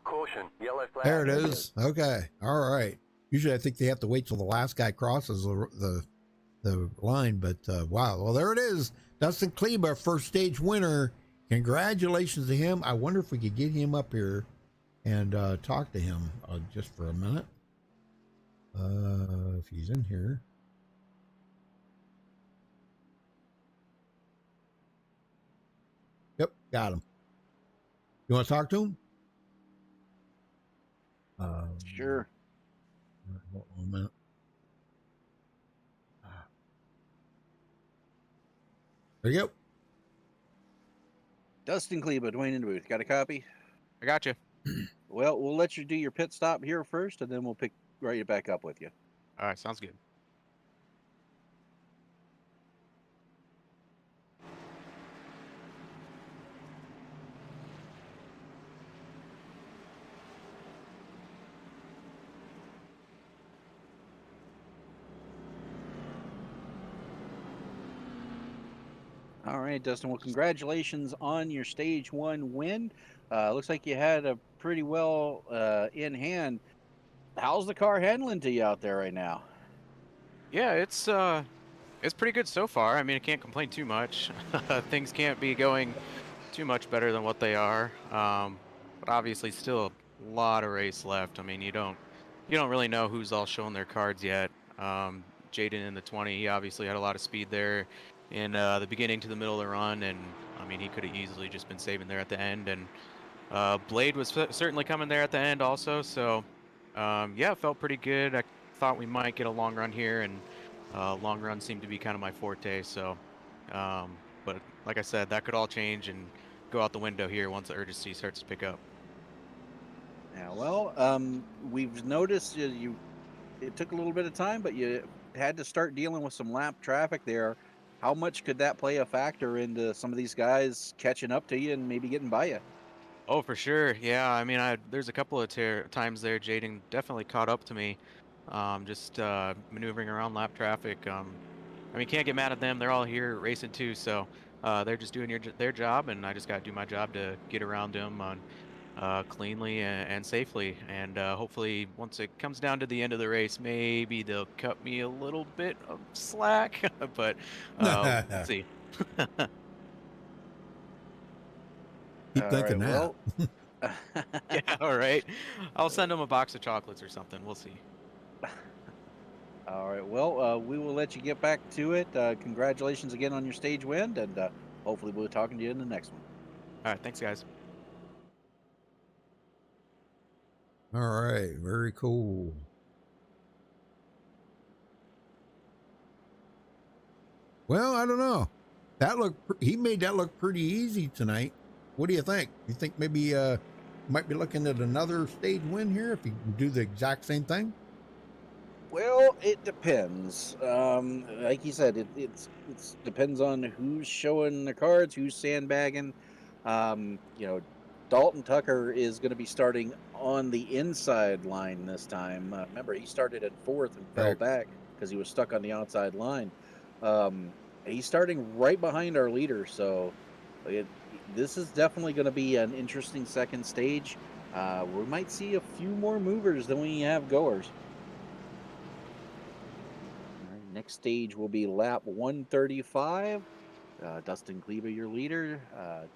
Caution, yellow flag. There it is. Okay. All right. Usually I think they have to wait till the last guy crosses the line, but wow. Well, there it is. Dustin Kleba, first stage winner. Congratulations to him. I wonder if we could get him up here and talk to him just for a minute. If he's in here. Yep, got him. You want to talk to him? Sure. Hold on a minute. There you go. Dustin Kleba, Dwayne in the booth. Got a copy? I got you. Well, we'll let you do your pit stop here first, and then we'll pick right back up with you. All right, sounds good. All right, Dustin. Well, congratulations on your stage 1 win. Looks like you had a pretty well in hand. How's the car handling to you out there right now? Yeah, it's pretty good so far. I mean, I can't complain too much. Things can't be going too much better than what they are. But obviously, still a lot of race left. I mean, you don't really know who's all showing their cards yet. Jaden in the 20, he obviously had a lot of speed there in the beginning to the middle of the run, and I mean he could have easily just been saving there at the end, and Blade was certainly coming there at the end also. So yeah, it felt pretty good. I thought we might get a long run here, and long run seemed to be kind of my forte. So, but like I said, that could all change and go out the window here once the urgency starts to pick up. Yeah, well, we've noticed it took a little bit of time, but you had to start dealing with some lap traffic there. How much could that play a factor into some of these guys catching up to you and maybe getting by you? Oh, for sure. Yeah, I mean, there's a couple of times there, Jaden definitely caught up to me, just maneuvering around lap traffic. I mean, can't get mad at them. They're all here racing too, so they're just doing their job, and I just got to do my job to get around them on cleanly and safely. And hopefully, once it comes down to the end of the race, maybe they'll cut me a little bit of slack, but we'll see. Keep All thinking right, that. well, Yeah, all right. I'll send them a box of chocolates or something. We'll see. all right. Well, we will let you get back to it. Congratulations again on your stage win, and hopefully we'll be talking to you in the next one. All right, thanks, guys. All right, very cool. Well, I don't know. He made that look pretty easy tonight. What do you think? You think maybe might be looking at another stage win here if he can do the exact same thing? Well, it depends. Like you said, it depends on who's showing the cards, who's sandbagging. Dalton Tucker is going to be starting on the inside line this time. Remember, he started at fourth and fell Right. back because he was stuck on the outside line. He's starting right behind our leader, so this is definitely going to be an interesting second stage. We might see a few more movers than we have goers. Next stage will be lap 135. Dustin Kleba, your leader.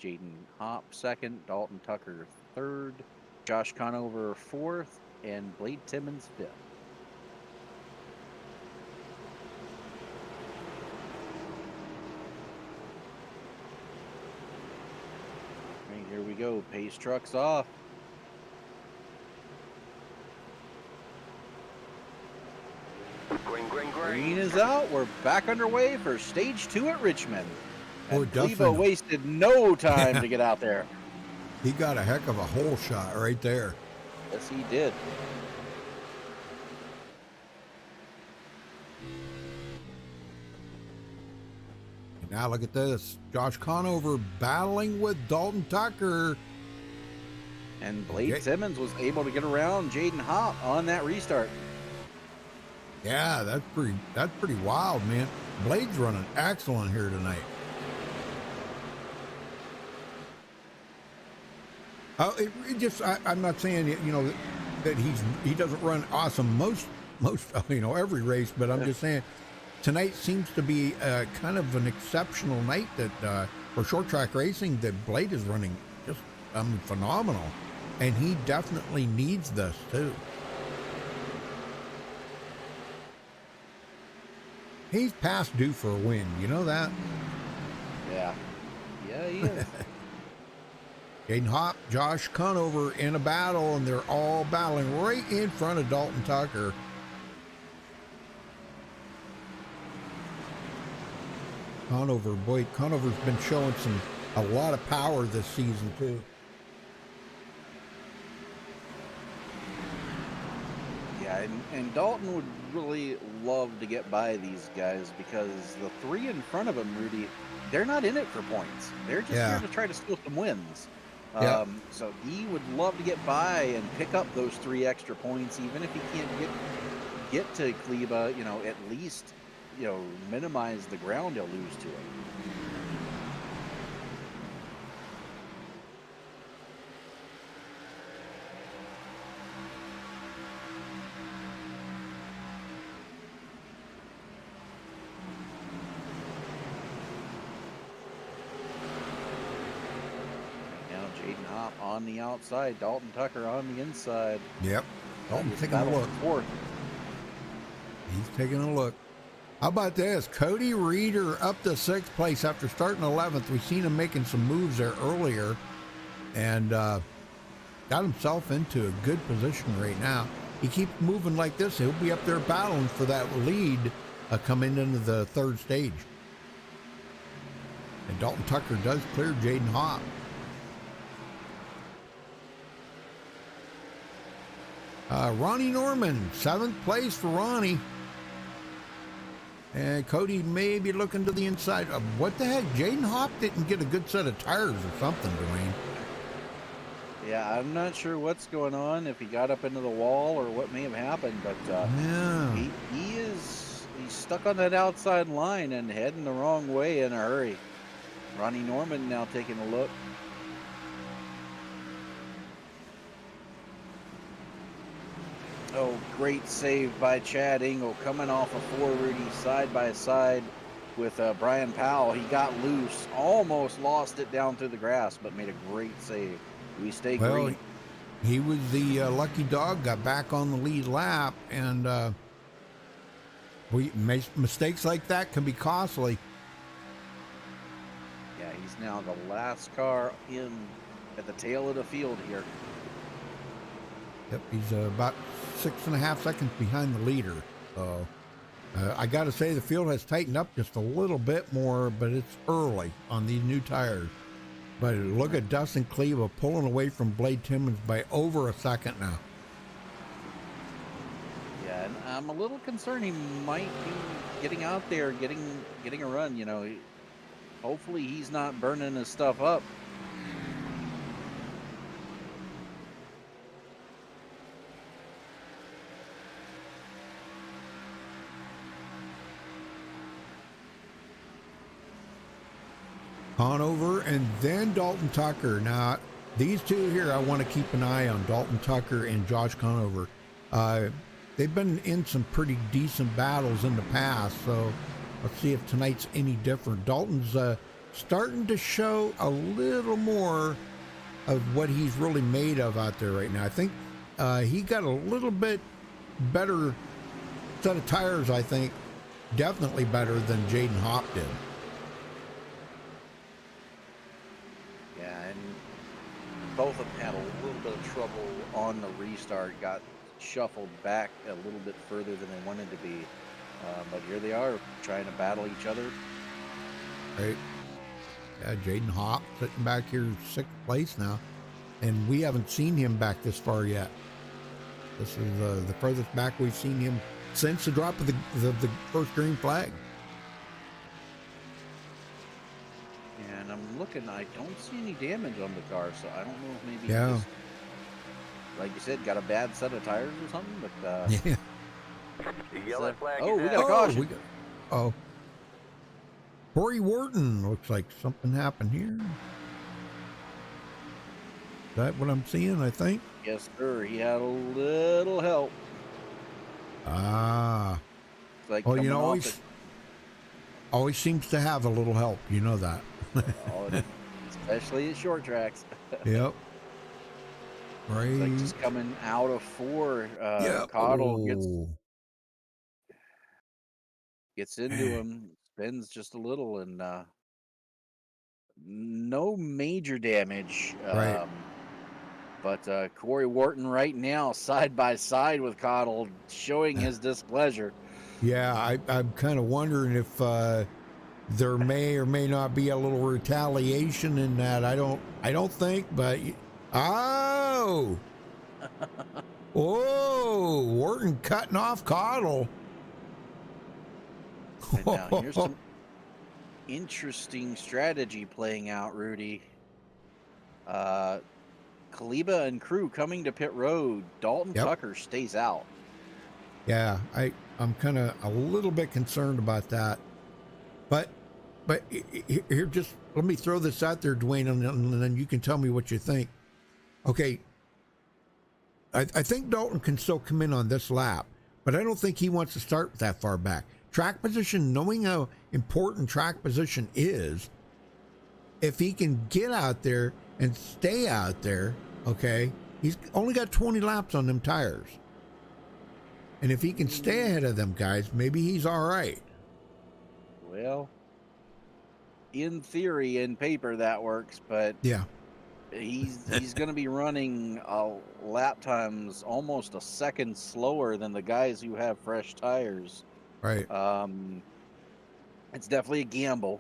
Jaden Hopp, second. Dalton Tucker, third. Josh Conover, fourth. And Blade Timmons, fifth. All right, here we go. Pace trucks off. Green, green, Green is out. We're back underway for stage 2 at Richmond. Boy, And Kleba Dustin- wasted no time Yeah. to get out there. He got a heck of a hole shot right there. Yes, he did. And now look at this. Josh Conover battling with Dalton Tucker. And Blade Okay. Timmons was able to get around Jaden Hopp on that restart. Yeah, that's pretty wild, man. Blade's running excellent here tonight. I'm not saying that he doesn't run awesome most every race, but I'm just saying tonight seems to be kind of an exceptional night that for short track racing that Blade is running just phenomenal, and he definitely needs this too. He's past due for a win. You know that? Yeah. Yeah, he is. Jaden Hopp, Josh Conover in a battle, and they're all battling right in front of Dalton Tucker. Conover's been showing a lot of power this season too. Yeah, and Dalton would really love to get by these guys because the three in front of him, Rudy, they're not in it for points. They're just here to try to steal some wins. Yeah. So he would love to get by and pick up those 3 extra points, even if he can't get to Kleba, at least, minimize the ground he'll lose to him. On the outside, Dalton Tucker on the inside. Yep. Dalton taking a look. Fourth. He's taking a look. How about this? Cody Reeder up to 6th place after starting 11th. We've seen him making some moves there earlier and got himself into a good position right now. He keeps moving like this, he'll be up there battling for that lead coming into the 3rd stage. And Dalton Tucker does clear Jaden Hopp. Ronnie Norman, 7th place for Ronnie. And Cody may be looking to the inside. What the heck? Jaden Hopp didn't get a good set of tires or something, Dwayne. Yeah, I'm not sure what's going on, if he got up into the wall or what may have happened, but Yeah. he's stuck on that outside line and heading the wrong way in a hurry. Ronnie Norman now taking a look. Oh, great save by Chad Engel coming off a 4 Rudy side by side with Brian Powell. He got loose, almost lost it down through the grass, but made a great save. We stay green. He was the lucky dog, got back on the lead lap, and mistakes like that can be costly. Yeah, he's now the last car in at the tail of the field here. Yep, he's about 6.5 seconds behind the leader. So I got to say the field has tightened up just a little bit more, but it's early on these new tires. But look at Dustin Kleba pulling away from Blade Timmons by over a second now. Yeah, and I'm a little concerned he might be getting out there, getting a run. You know, hopefully he's not burning his stuff up. Conover and then Dalton Tucker. Now, these two here, I want to keep an eye on, Dalton Tucker and Josh Conover. They've been in some pretty decent battles in the past, so let's see if tonight's any different. Dalton's starting to show a little more of what he's really made of out there right now. I think he got a little bit better set of tires, I think. Definitely better than Jaden Hopp did. Both of them had a little bit of trouble on the restart, got shuffled back a little bit further than they wanted to be. But here they are trying to battle each other. Right. Yeah, Jaden Hopp sitting back here 6th place now. And we haven't seen him back this far yet. This is the furthest back we've seen him since the drop of the first green flag. And I'm looking, I don't see any damage on the car, so I don't know if maybe Yeah. he just, like you said, got a bad set of tires or something, but Yeah. The yellow flag oh, is we out. got a caution. Corey Wharton, looks like something happened here. Is that what I'm seeing, I think? Yes, sir. He had a little help. Ah. It's like Well, you coming know, off always seems to have a little help. You know that. especially at short tracks. Yep. It's Right. like just coming out of 4. Yeah. Cottle Oh. gets into him, spins just a little, and no major damage. Right. But Corey Wharton right now side by side with Cottle, showing his displeasure. Yeah, I'm kind of wondering if there may or may not be a little retaliation in that. I don't think, but oh, Wharton cutting off Cottle. And now here's some interesting strategy playing out, Rudy. Kaliba and crew coming to pit road. Dalton Yep. Tucker stays out. Yeah, I'm kind of a little bit concerned about that, but here, just let me throw this out there, Dwayne, and then you can tell me what you think. Okay, I think Dalton can still come in on this lap, but I don't think he wants to start that far back. Track position, knowing how important track position is, if he can get out there and stay out there, okay, he's only got 20 laps on them tires. And if he can stay ahead of them guys, maybe he's all right. Well, in theory, in paper, that works, but Yeah. he's going to be running lap times almost a second slower than the guys who have fresh tires. Right. It's definitely a gamble,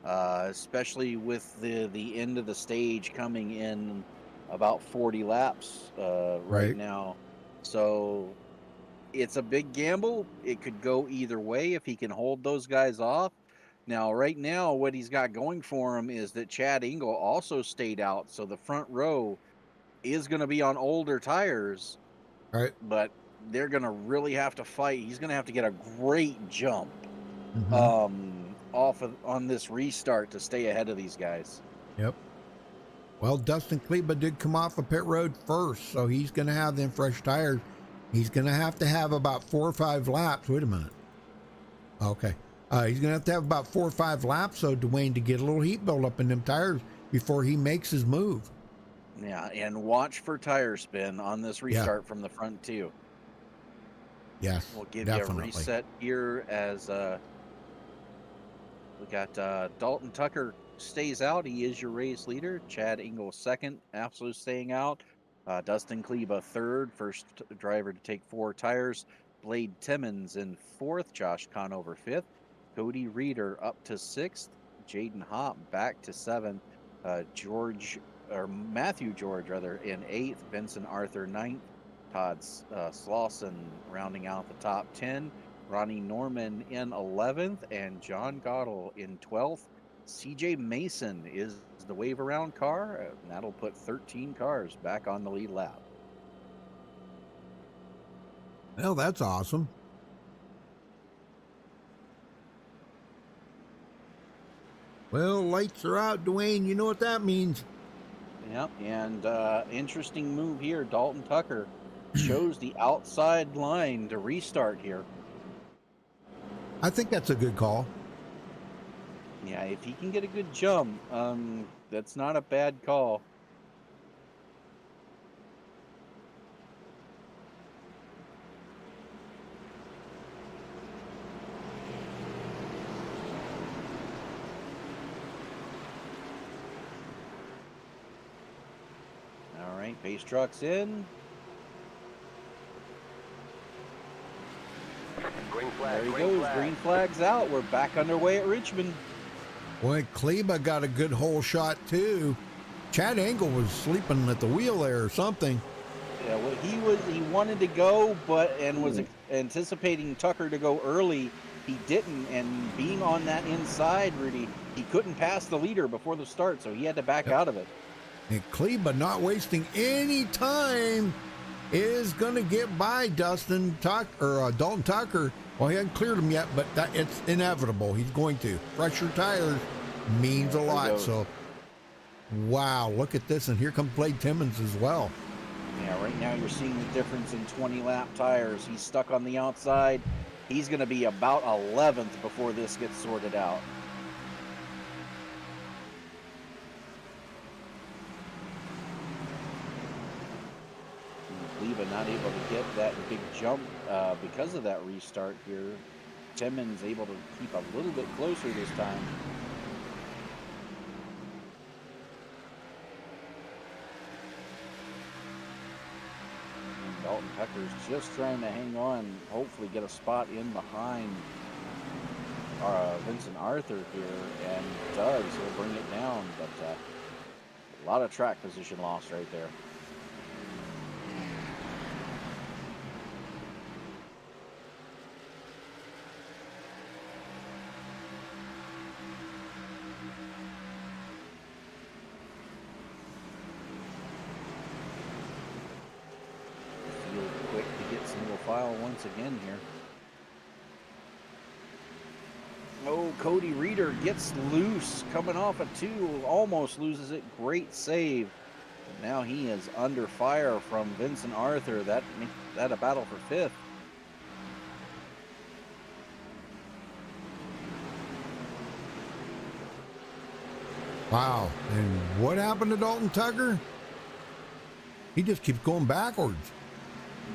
especially with the end of the stage coming in about 40 laps right Right. now. So it's a big gamble. It could go either way if he can hold those guys off. Now, right now, what he's got going for him is that Chad Engel also stayed out, so the front row is going to be on older tires, Right. but they're going to really have to fight. He's going to have to get a great jump off of on this restart to stay ahead of these guys. Yep. Well, Dustin Kleba did come off the pit road first, so he's going to have them fresh tires. He's going to have about 4 or 5 laps. Wait a minute. Okay. He's going to have about 4 or 5 laps, so Dwayne, to get a little heat build up in them tires before he makes his move. Yeah, and watch for tire spin on this restart from the front too. Yes, We'll give definitely. you a reset here as we got Dalton Tucker stays out. He is your race leader. Chad Engel second, absolute staying out. Dustin Kleba third, first driver to take 4 tires. Blade Timmons in fourth. Josh Conover fifth. Cody Reeder up to 6th. Jaden Hopp back to 7th. Matthew George in 8th. Vincent Arthur 9th. Todd Slauson rounding out the top 10. Ronnie Norman in 11th, and John Goddell in 12th. CJ Mason is the wave around car, and that'll put 13 cars back on the lead lap. Well, that's awesome. Well, lights are out, Dwayne. You know what that means. Yep, and interesting move here. Dalton Tucker chose the outside line to restart here. I think that's a good call. Yeah, if he can get a good jump, that's not a bad call. All right, base truck's in. Green flag. There he green goes. flag. Green flag's out. We're back underway at Richmond. Boy, Kleba got a good hole shot too. Chad Engel was sleeping at the wheel there or something. Yeah, well, he wanted to go, and was anticipating Tucker to go early. He didn't, and being on that inside, Rudy, he couldn't pass the leader before the start, so he had to back out of it. And Kleba, not wasting any time, is going to get by Dalton Tucker. Well, he hasn't cleared him yet, but it's inevitable. He's going to. Fresher tires means a lot. So, wow, look at this. And here comes Blade Timmons as well. Yeah, right now you're seeing the difference in 20-lap tires. He's stuck on the outside. He's going to be about 11th before this gets sorted out. Kleba not able to get that big jump because of that restart here. Timmons able to keep a little bit closer this time. And Dalton Tucker's just trying to hang on, hopefully get a spot in behind Vincent Arthur here, and does. He'll bring it down, but a lot of track position lost right there. Quick to get single file once again here. Oh, Cody Reeder gets loose coming off a 2, almost loses it. Great save. And now he is under fire from Vincent Arthur. That a battle for 5th. Wow. And what happened to Dalton Tucker? He just keeps going backwards.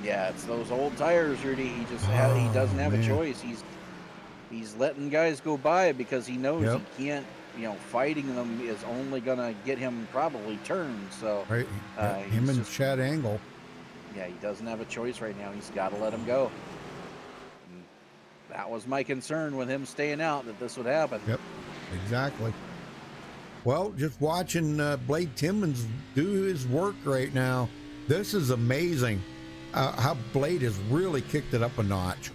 Yeah, it's those old tires, Rudy. He doesn't have a choice. he's letting guys go by because he knows Yep. he can't. Fighting them is only gonna get him probably turned. So Right. Him he's and just- Chad Angle. yeah, he doesn't have a choice right now. He's got to let him go. And that was my concern with him staying out, that this would happen. Yep, exactly. Well, just watching Blade Timmons do his work right now. This is amazing how Blade has really kicked it up a notch.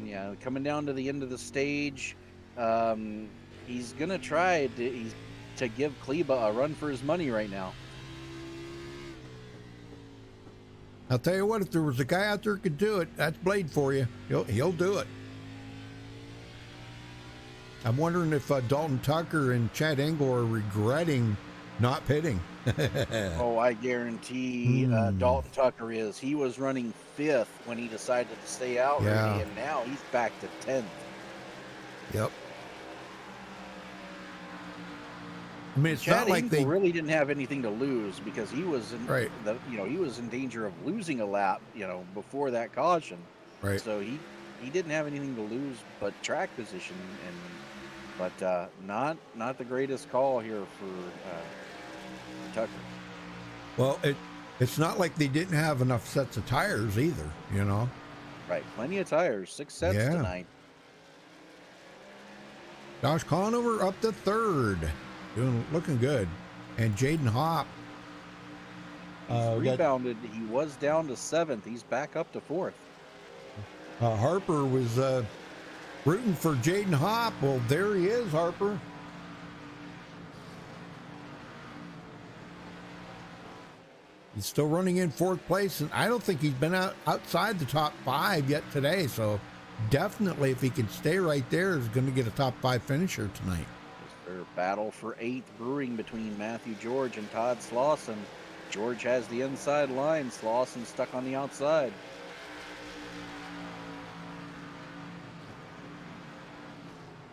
Yeah, coming down to the end of the stage, he's going to try to give Kleba a run for his money right now. I'll tell you what, if there was a guy out there who could do it, that's Blade for you. He'll do it. I'm wondering if Dalton Tucker and Chad Angle are regretting not pitting. Oh, I guarantee Dalton Tucker is. He was running 5th when he decided to stay out, Yeah. already, and now he's back to 10th. Yep. I mean, it's Chad not like Angle they really didn't have anything to lose because he was in Right. he was in danger of losing a lap, before that caution. right. So he didn't have anything to lose but track position, but not the greatest call here for Tucker. Well, it's not like they didn't have enough sets of tires either, Right, plenty of tires, 6 sets Yeah. tonight. Josh Conover up to 3rd, looking good, and Jaden Hopp. He's we got rebounded. He was down to 7th. He's back up to 4th. Harper was rooting for Jaden Hopp. Well, there he is, Harper. He's still running in 4th place, and I don't think he's been outside the top 5 yet today. So definitely, if he can stay right there, is going to get a top 5 finisher tonight. Their battle for 8th brewing between Matthew George and Todd Slauson. George has the inside line. Slauson stuck on the outside.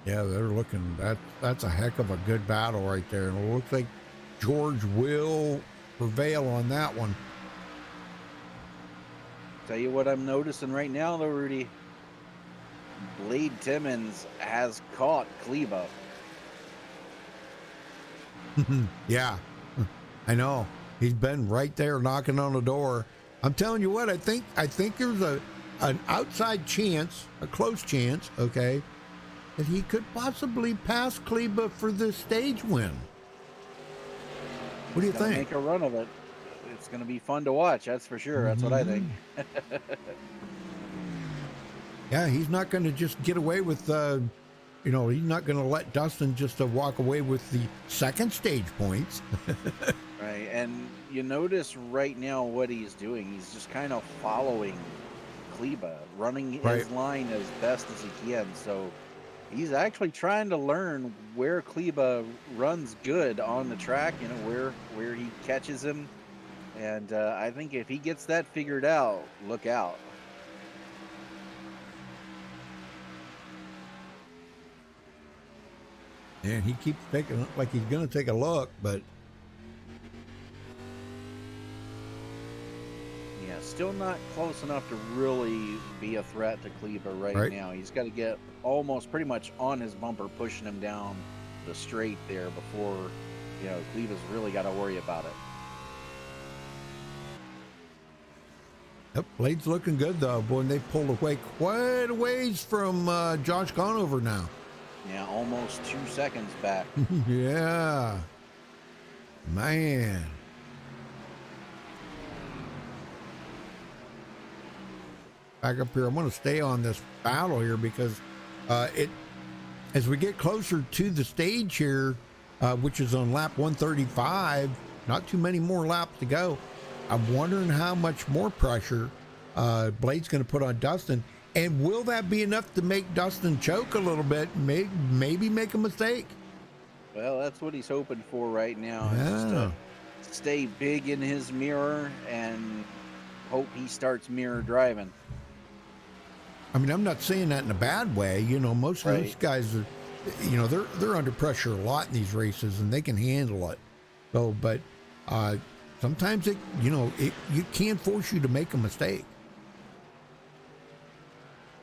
Yeah, they're looking. That's a heck of a good battle right there, and it looks like George will prevail on that one. Tell you what I'm noticing right now, though, Rudy. Blade Timmons has caught Kleba. Yeah, I know. He's been right there knocking on the door. I'm telling you what, I think there's an outside chance, a close chance, okay, that he could possibly pass Kleba for the stage win. What do you Gonna think? Make a run of it. It's going to be fun to watch, that's for sure. That's what I think. Yeah, he's not going to just get away with, he's not going to let Dustin just walk away with the 2nd stage points. Right, and you notice right now what he's doing. He's just kind of following Kleba, running his Right. line as best as he can. So he's actually trying to learn where Kleba runs good on the track, where he catches him. And I think if he gets that figured out, look out. And he keeps taking like he's going to take a look, but Yeah, still not close enough to really be a threat to Kleba right now. He's got to get almost pretty much on his bumper, pushing him down the straight there before, Kleba's really got to worry about it. Yep, Blade's looking good though. Boy, and they pulled away quite a ways from Josh Conover now. Yeah, almost 2 seconds back. Yeah, man. Back up here, I'm going to stay on this battle here because as we get closer to the stage here, which is on lap 135, not too many more laps to go. I'm wondering how much more pressure Blade's going to put on Dustin. And will that be enough to make Dustin choke a little bit, maybe make a mistake? Well, that's what he's hoping for right now. Is just to stay big in his mirror and hope he starts mirror driving. I mean, I'm not saying that in a bad way. Most of these guys are, they're under pressure a lot in these races and they can handle it. So, but sometimes you can force you to make a mistake.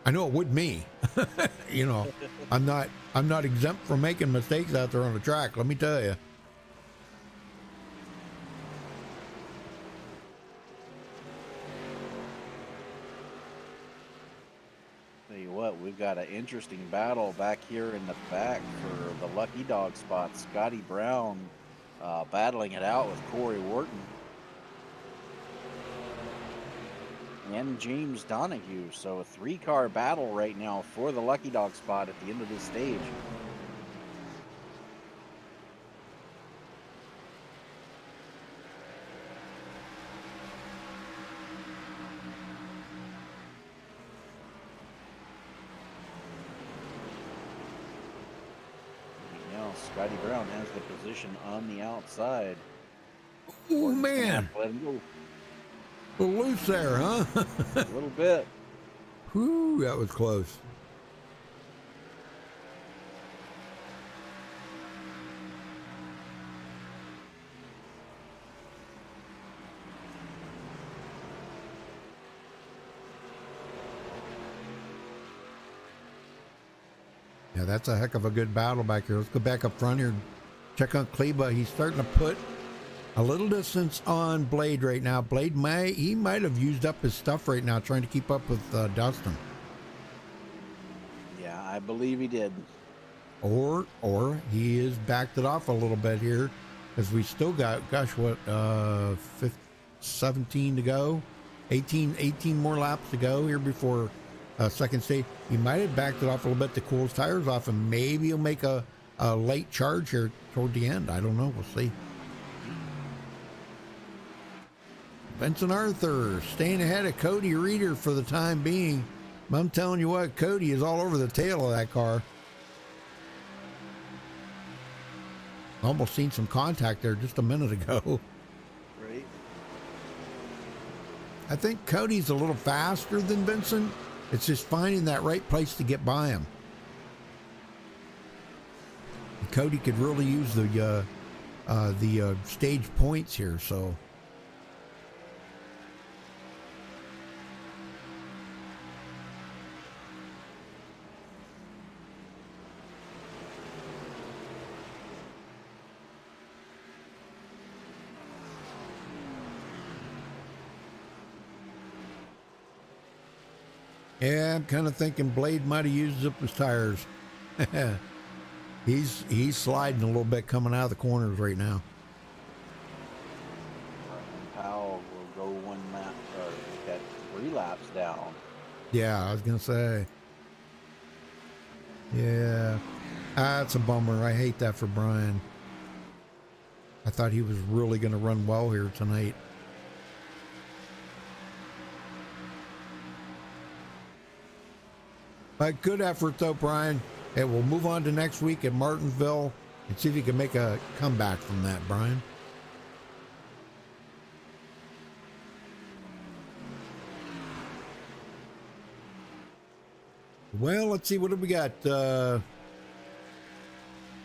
I know it would me. You know, I'm not exempt from making mistakes out there on the track, let me tell you. Tell you what, we've got an interesting battle back here in the back for the lucky dog spot. Scotty Brown battling it out with Corey Wharton and James Donahue. So a 3-car battle right now for the lucky dog spot at the end of this stage. Scotty Brown has the position on the outside. Oh, man. Let him go. A little loose there, huh? A little bit. Whew, that was close. Yeah, that's a heck of a good battle back here. Let's go back up front here and check on Kleba. He's starting to put a little distance on Blade right now. Blade might have used up his stuff right now trying to keep up with Dustin. Yeah, I believe he did. Or he is backed it off a little bit here because we still got, gosh, what, 17 to go, 18 more laps to go here before second stage. He might have backed it off a little bit to cool his tires off, and maybe he'll make a late charge here toward the end. I don't know. We'll see. Benson Arthur staying ahead of Cody Reeder for the time being. I'm telling you what, Cody is all over the tail of that car. Almost seen some contact there just a minute ago. Right. I think Cody's a little faster than Vincent. It's just finding that right place to get by him. Cody could really use the stage points here, so. Yeah, I'm kind of thinking Blade might have used up his tires. He's sliding a little bit coming out of the corners right now. Powell will go 1 lap, or got 3 laps down. Yeah, I was gonna say. Yeah, that's a bummer. I hate that for Brian. I thought he was really gonna run well here tonight. But good effort, though, Brian. And we'll move on to next week at Martinsville and see if you can make a comeback from that, Brian. Well, let's see. What do we got?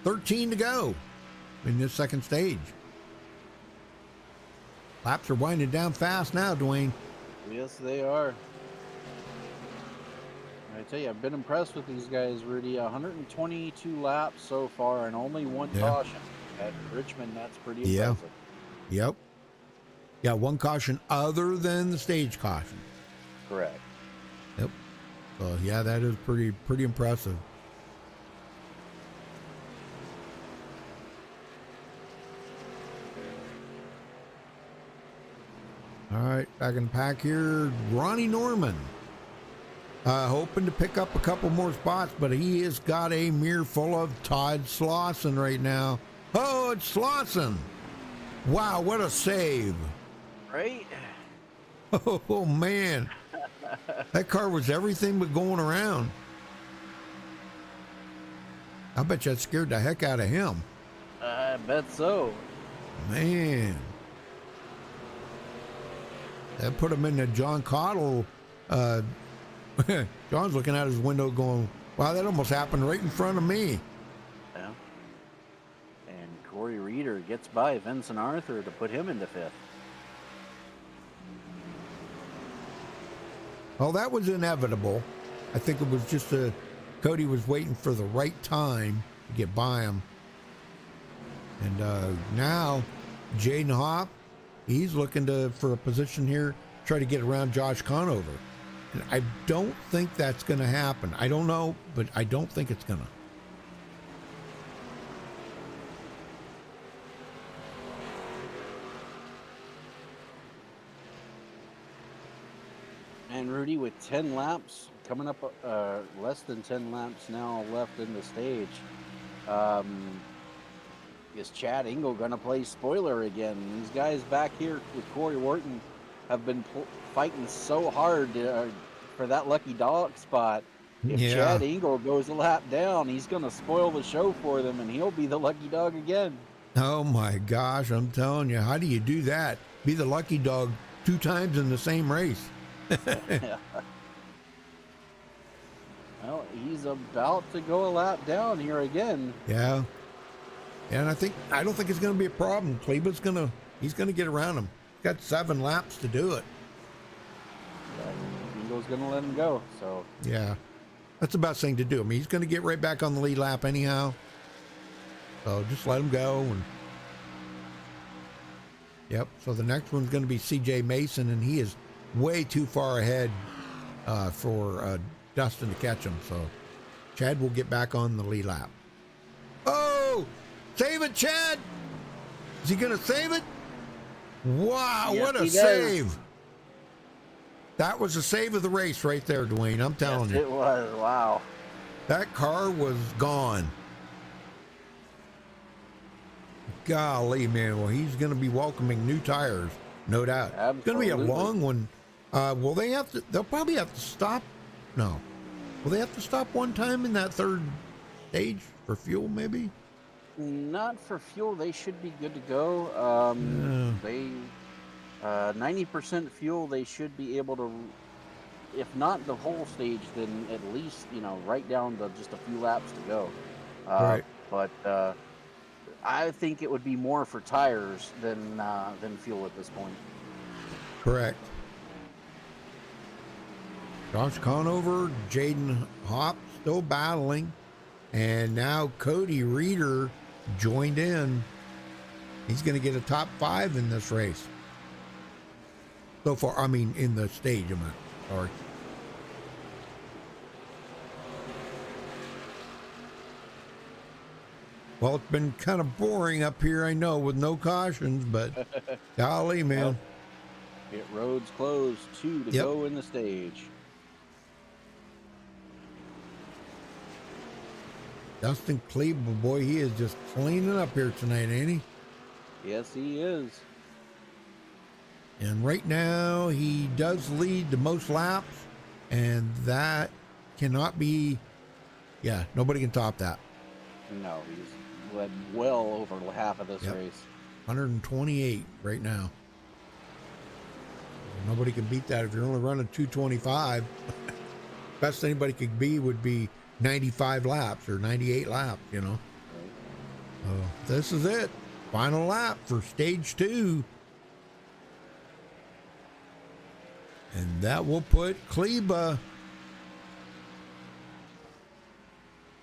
13 to go in this second stage. Laps are winding down fast now, Dwayne. Yes, they are. I tell you, I've been impressed with these guys, Rudy. 122 laps so far and only 1 caution. At Richmond, that's pretty impressive. Yep. Yeah, 1 caution other than the stage caution. Correct. Yep. So, yeah, that is pretty impressive. All right, back in the pack here, Ronnie Norman. Hoping to pick up a couple more spots, but he has got a mirror full of Todd Slauson right now. Oh, it's Slauson. Wow, what a save. Right? Oh, man. That car was everything but going around. I bet you that scared the heck out of him. I bet so. Man. That put him in the John Cottle. John's looking out his window going, wow, that almost happened right in front of me. Yeah. And Corey Reeder gets by Vincent Arthur to put him into 5th. Well, that was inevitable. I think it was just Cody was waiting for the right time to get by him. And now Jaden Hopp, he's looking for a position here, try to get around Josh Conover. And I don't think that's going to happen. I don't know, but I don't think it's going to. And Rudy, with 10 laps coming up, less than 10 laps now left in the stage, is Chad Engel going to play spoiler again? These guys back here with Corey Wharton have been fighting so hard for that lucky dog spot. If Chad Engel goes a lap down, he's going to spoil the show for them, and he'll be the lucky dog again. Oh my gosh, I'm telling you, how do you do that? Be the lucky dog 2 times in the same race. Well, he's about to go a lap down here again. Yeah. And I don't think it's going to be a problem. Kleber's he's going to get around him. He's got 7 laps to do it. Yeah, Engel's going to let him go. So yeah, that's the best thing to do. I mean, he's going to get right back on the lead lap anyhow. So just let him go. And yep. So the next one's going to be C.J. Mason, and he is way too far ahead for Dustin to catch him. So Chad will get back on the lead lap. Oh, save it, Chad. Is he going to save it? Wow, yes, what a save. That was a save of the race right there, Dwayne. I'm telling you. It was. Wow. That car was gone. Golly, man. Well, he's going to be welcoming new tires, no doubt. Absolutely. It's going to be a long one. Will they have to? They'll probably have to stop. No. Will they have to stop one time in that third stage for fuel, maybe? Not for fuel. They should be good to go. They 90% fuel. They should be able to, if not the whole stage, then at least right down to just a few laps to go. Right. But I think it would be more for tires than fuel at this point. Correct. Josh Conover, Jaden Hopp still battling, and now Cody Reeder joined in. He's going to get a top 5 in this race. So far, I mean, in the stage, I meant. Sorry. Well, it's been kind of boring up here, I know, with no cautions, but golly, man. Pit road's closed, 2 to go in the stage. Dustin Kleber, boy, he is just cleaning up here tonight, ain't he? Yes, he is. And right now, he does lead the most laps, and that cannot be, nobody can top that. No, he's led well over half of this race. 128 right now. Nobody can beat that. If you're only running 225, best anybody could be would be 95 laps or 98 laps, This is it. Final lap for stage 2. And that will put Kleba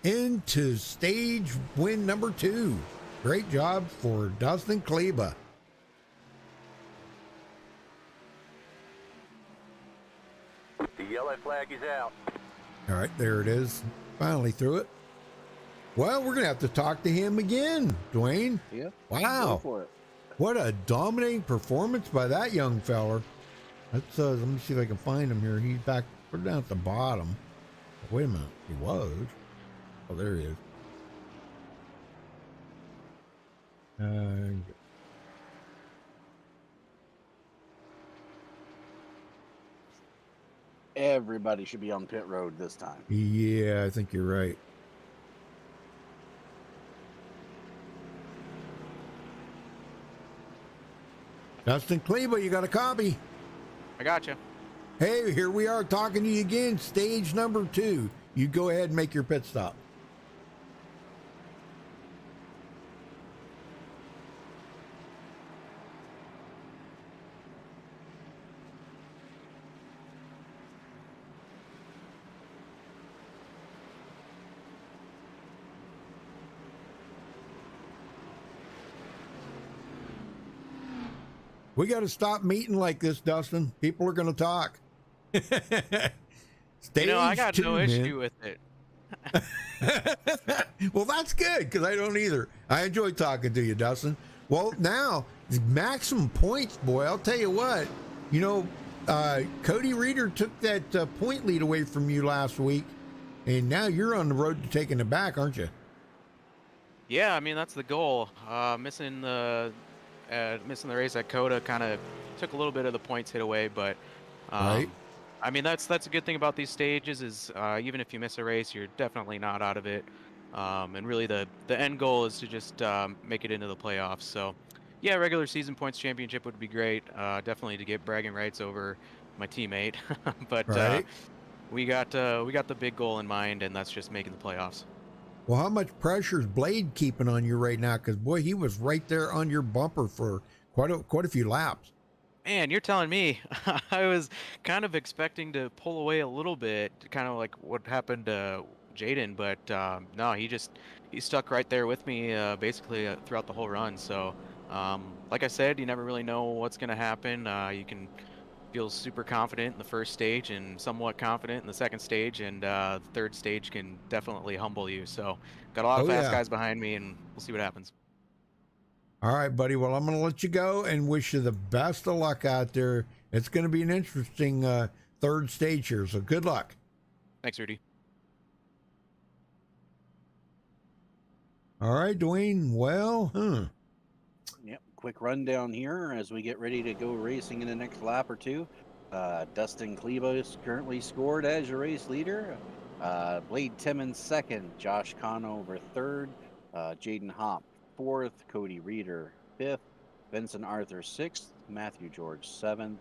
into stage win number 2. Great job for Dustin Kleba. The yellow flag is out. All right, there it is. Finally through it. Well, we're going to have to talk to him again, Dwayne. Yeah. Wow. Go for it. What a dominating performance by that young feller. Let's let me see if I can find him here. He's back, put down at the bottom. Wait a minute. He was. Oh, there he is. Everybody should be on pit road this time. Yeah, I think you're right. Dustin Kleba, you got a copy? I got you. Hey, here we are talking to you again. Stage number 2. You go ahead and make your pit stop. We got to stop meeting like this, Dustin. People are going to talk. Stage I got 2, no man. issue with it. Well, that's good because I don't either. I enjoy talking to you, Dustin. Well, now maximum points, boy. I'll tell you what. Cody Reeder took that point lead away from you last week, and now you're on the road to taking it back, aren't you? Yeah, I mean that's the goal. Missing the race at Coda kind of took a little bit of the points hit away, but Right. I mean that's a good thing about these stages is even if you miss a race, you're definitely not out of it. And really the end goal is to just make it into the playoffs. So yeah, regular season points championship would be great. Definitely to get bragging rights over my teammate, but Right. we got the big goal in mind, and that's just making the playoffs. Well, how much pressure's Blade keeping on you right now? Because boy, he was right there on your bumper for quite a few laps. Man, you're telling me. I was kind of expecting to pull away a little bit, kind of like what happened to Jaden, but no, he stuck right there with me basically throughout the whole run. So, like I said, you never really know what's going to happen. You can feel super confident in the first stage and somewhat confident in the second stage, and the third stage can definitely humble you. So, got a lot of fast guys behind me, and we'll see what happens. All right, buddy. Well, I'm going to let you go and wish you the best of luck out there. It's going to be an interesting third stage here, so good luck. Thanks, Rudy. All right, Dwayne. Well, Yep. Quick rundown here as we get ready to go racing in the next lap or two. Dustin Klebos currently scored as your race leader. Blade Timmons second. Josh Conover third. Jaden Hopp fourth. Cody Reeder fifth. Vincent Arthur sixth. Matthew George seventh.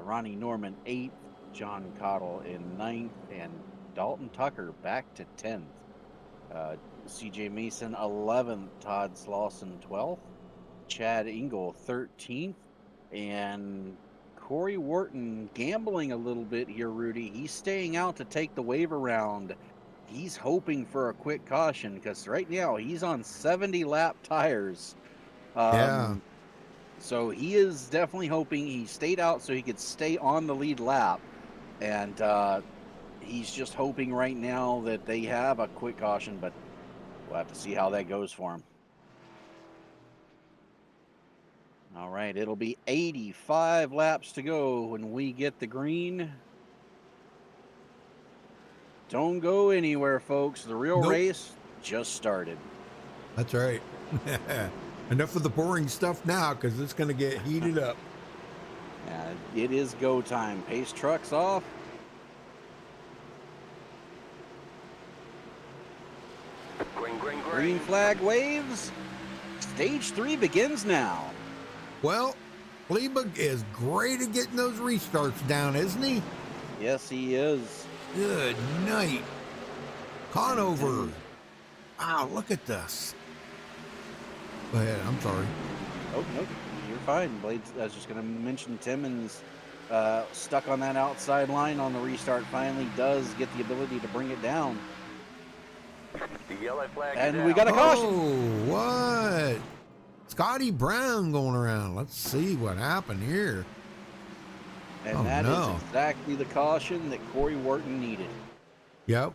Ronnie Norman eighth. John Cottle in ninth. And Dalton Tucker back to 10th. CJ Mason 11th. Todd Slauson 12th. Chad Engel 13th. And Corey Wharton gambling a little bit here, Rudy. He's staying out to take the waiver round. He's hoping for a quick caution because right now he's on 70 lap tires. yeah. So he is definitely hoping. He stayed out so he could stay on the lead lap. And he's just hoping right now that they have a quick caution, but we'll have to see how that goes for him. All right, it'll be 85 laps to go when we get the green. Don't go anywhere, folks. The real race just started. That's right. Enough of the boring stuff now because it's going to get heated up. It is go time. Pace trucks off. Green flag waves. Stage 3 begins now. Well, Kleba is great at getting those restarts down, isn't he? Yes, he is. Good night. Conover. Wow, look at this. Go ahead, I'm sorry. Oh, no, you're fine. Blades, I was just going to mention Timmons stuck on that outside line on the restart. Finally does get the ability to bring it down. The yellow flag is And out. we got a caution. Oh, what? Scotty Brown going around. Let's see what happened here. And Oh, that no. is exactly the caution that Corey Wharton needed. Yep.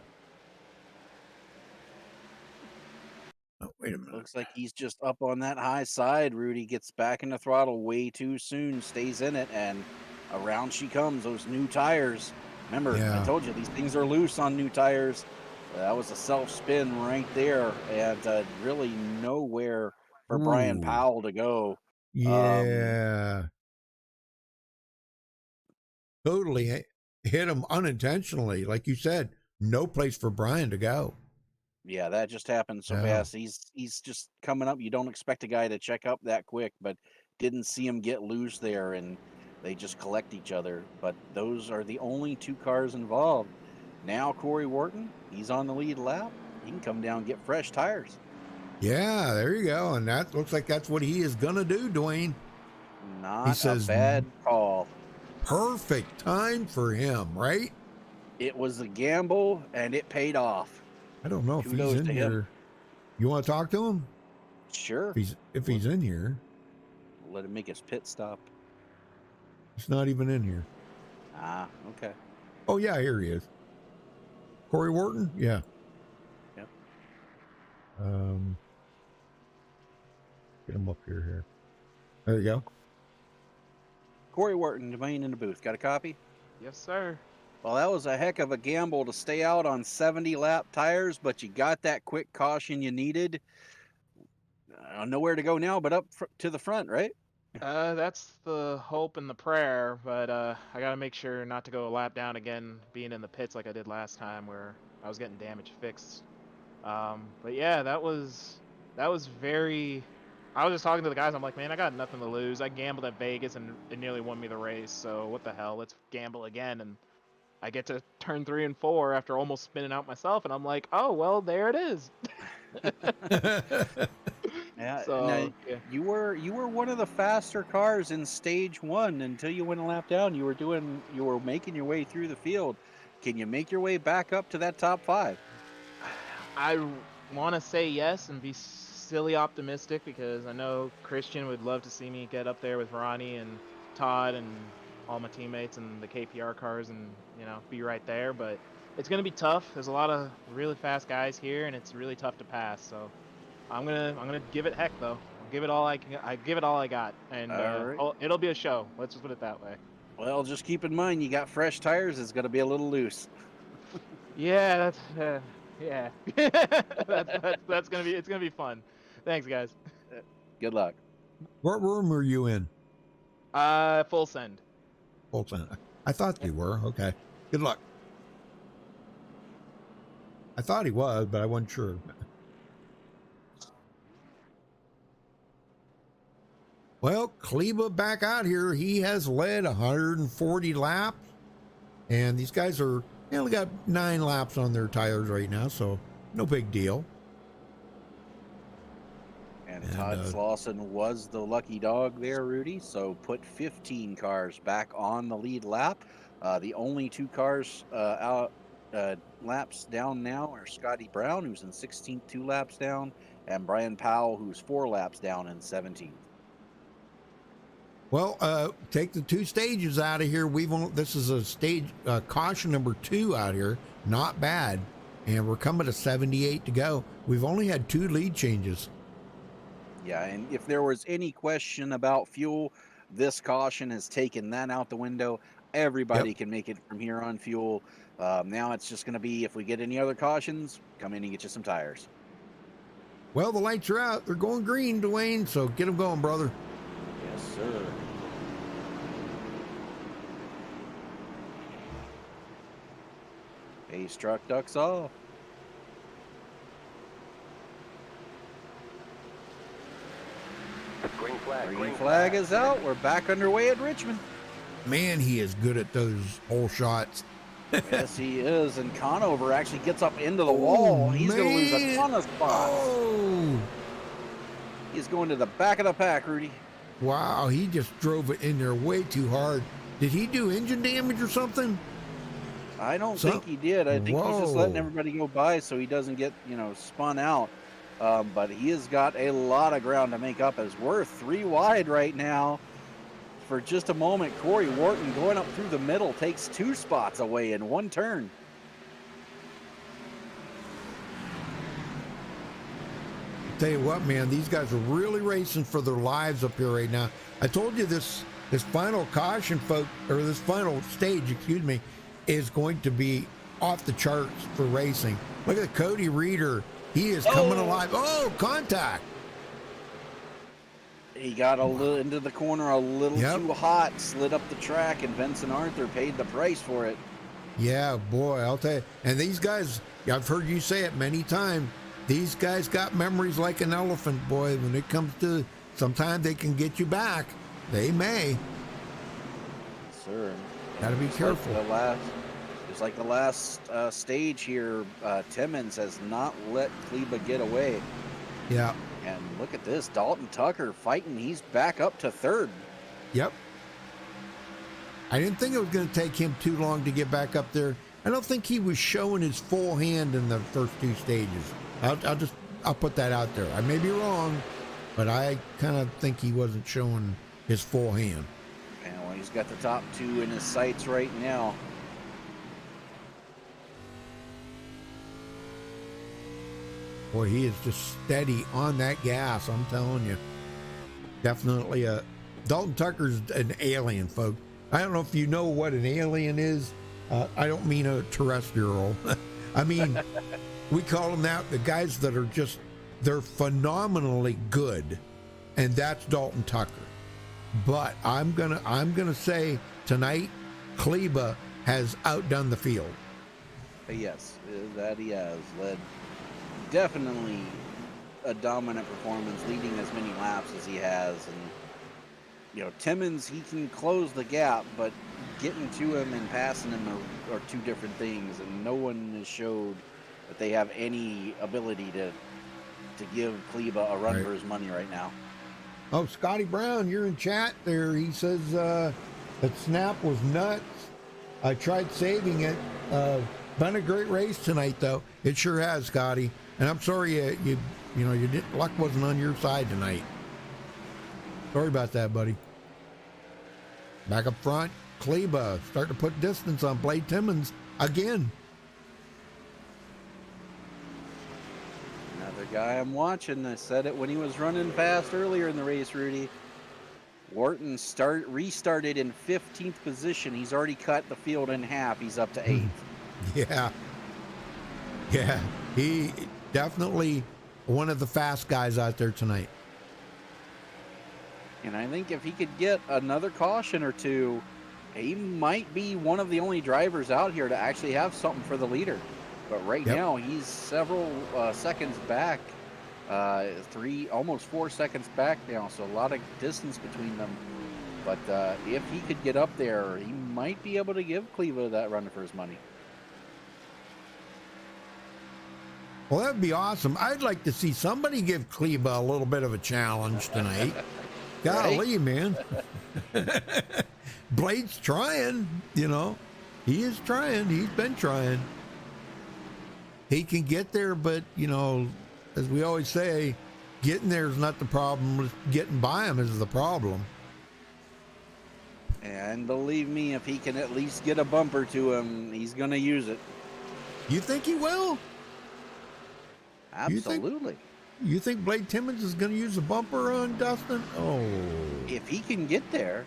Oh, wait a minute. Looks like he's just up on that high side. Rudy gets back in the throttle way too soon, stays in it, and around she comes. Those new tires. Remember, Yeah. I told you, these things are loose on new tires. That was a self-spin right there, and really nowhere for Brian Ooh. Powell to go. Yeah. Totally hit him unintentionally. Like you said, no place for Brian to go. Yeah, that just happened so Yeah. fast. He's just coming up. You don't expect a guy to check up that quick, but didn't see him get loose there, and they just collect each other. But those are the only two cars involved. Now Corey Wharton, he's on the lead lap. He can come down and get fresh tires. Yeah, there you go. And that looks like that's what he is going to do, Dwayne. Not says- a bad call. Perfect time for him, right? It was a gamble, and it paid off. I don't know if Kudos he's in to him. here. You want to talk to him? Sure. If he's in here. let him make his pit stop. It's not even in here. Ah, okay. Oh yeah, here he is. Corey Wharton? Yeah. Yep. Get him up here. There you go. Corey Wharton, Dwayne in the booth. Got a copy? Yes, sir. Well, that was a heck of a gamble to stay out on 70 lap tires, but you got that quick caution you needed. Nowhere to go now but up to the front, right? That's the hope and the prayer, but I gotta make sure not to go a lap down again, being in the pits like I did last time, where I was getting damage fixed. But yeah, that was very. I was just talking to the guys. I'm like, man, I got nothing to lose. I gambled at Vegas and it nearly won me the race. So what the hell? Let's gamble again. And I get to turn 3 and 4 after almost spinning out myself, and I'm like, oh well, there it is. Yeah. So, now, yeah. you were one of the faster cars in stage 1 until you went a lap down. You were making your way through the field. Can you make your way back up to that top 5? I want to say yes and be silly optimistic, because I know Christian would love to see me get up there with Ronnie and Todd and all my teammates and the KPR cars, and be right there. But it's gonna be tough. There's a lot of really fast guys here, and it's really tough to pass. So I'm gonna give it heck though. I'll give it all I can. I give it all I got, and right. it'll be a show. Let's just put it that way. Well, just keep in mind you got fresh tires. It's going to be a little loose. Yeah, that's yeah. That's gonna be. It's gonna be fun. Thanks, guys. Good luck. What room were you in? Full send. Full send. I thought you were. Okay. Good luck. I thought he was, but I wasn't sure. Well, Kleba back out here. He has led 140 laps, and these guys are only got 9 laps on their tires right now, so no big deal. And Todd Slauson was the lucky dog there, Rudy. So put 15 cars back on the lead lap. The only 2 cars laps down now are Scotty Brown, who's in 16th, 2 laps down, and Brian Powell, who's 4 laps down in 17th. Well, take the 2 stages out of here. This is a stage caution number 2 out here. Not bad, and we're coming to 78 to go. We've only had 2 lead changes. Yeah, and if there was any question about fuel, this caution has taken that out the window. Everybody can make it from here on fuel. Now it's just going to be, if we get any other cautions, come in and get you some tires. Well, the lights are out. They're going green, Dwayne, so get them going, brother. Yes, sir. Ace truck ducks off. Green flag. Green flag is out. We're back underway at Richmond. Man, he is good at those hole shots. Yes, he is. And Conover actually gets up into the wall. He's going to lose a ton of spots. Oh. He's going to the back of the pack, Rudy. Wow, he just drove it in there way too hard. Did he do engine damage or something? I don't think he did. I think he's just letting everybody go by so he doesn't get, spun out. But he has got a lot of ground to make up, as we're 3 wide right now. For just a moment, Corey Wharton going up through the middle takes 2 spots away in 1 turn. Tell you what, man, these guys are really racing for their lives up here right now. I told you this final caution, this final stage, excuse me, is going to be off the charts for racing. Look at Cody Reeder. He is coming alive. Oh, contact. He got a little into the corner a little too hot, slid up the track, and Vincent Arthur paid the price for it. Yeah, boy, I'll tell you. And these guys, I've heard you say it many times, these guys got memories like an elephant, boy. When it comes to, sometimes they can get you back. They may. Yes, sir. Gotta be careful. Just like the last stage here, Timmons has not let Kleba get away. Yeah. And look at this, Dalton Tucker fighting. He's back up to 3rd. Yep. I didn't think it was going to take him too long to get back up there. I don't think he was showing his full hand in the first 2 stages. I'll put that out there. I may be wrong, but I kind of think he wasn't showing his full hand. And well, he's got the top 2 in his sights right now. Boy, he is just steady on that gas, I'm telling you. Definitely Dalton Tucker's an alien, folks. I don't know if you know what an alien is. I don't mean a terrestrial. I mean, we call them that, the guys that are just, they're phenomenally good. And that's Dalton Tucker. But I'm gonna say tonight, Kleba has outdone the field. Yes, that he has led definitely a dominant performance, leading as many laps as he has. And you know, Timmons, he can close the gap, but getting to him and passing him are 2 different things, and no one has showed that they have any ability to give Kleba a run for his money right now. Oh, Scotty Brown, you're in chat there. He says that snap was nuts. I tried saving it. Been a great race tonight, though. It sure has, Scotty. And I'm sorry you didn't, luck wasn't on your side tonight. Sorry about that, buddy. Back up front, Kleba starting to put distance on Blade Timmons again. Another guy I'm watching. I said it when he was running fast earlier in the race, Rudy. Wharton restarted in 15th position. He's already cut the field in half. He's up to 8th. Yeah, he definitely one of the fast guys out there tonight. And I think if he could get another caution or 2, he might be one of the only drivers out here to actually have something for the leader. But right now, he's several seconds back, almost 4 seconds back now, so a lot of distance between them. But if he could get up there, he might be able to give Kleba that run for his money. Well, that'd be awesome. I'd like to see somebody give Kleba a little bit of a challenge tonight. Golly, man. Blade's trying, you know. He is trying. He's been trying. He can get there, but, you know, as we always say, getting there is not the problem. Getting by him is the problem. And believe me, if he can at least get a bumper to him, he's going to use it. You think he will? Absolutely. You think Blade Timmons is going to use a bumper on Dustin? Oh. If he can get there,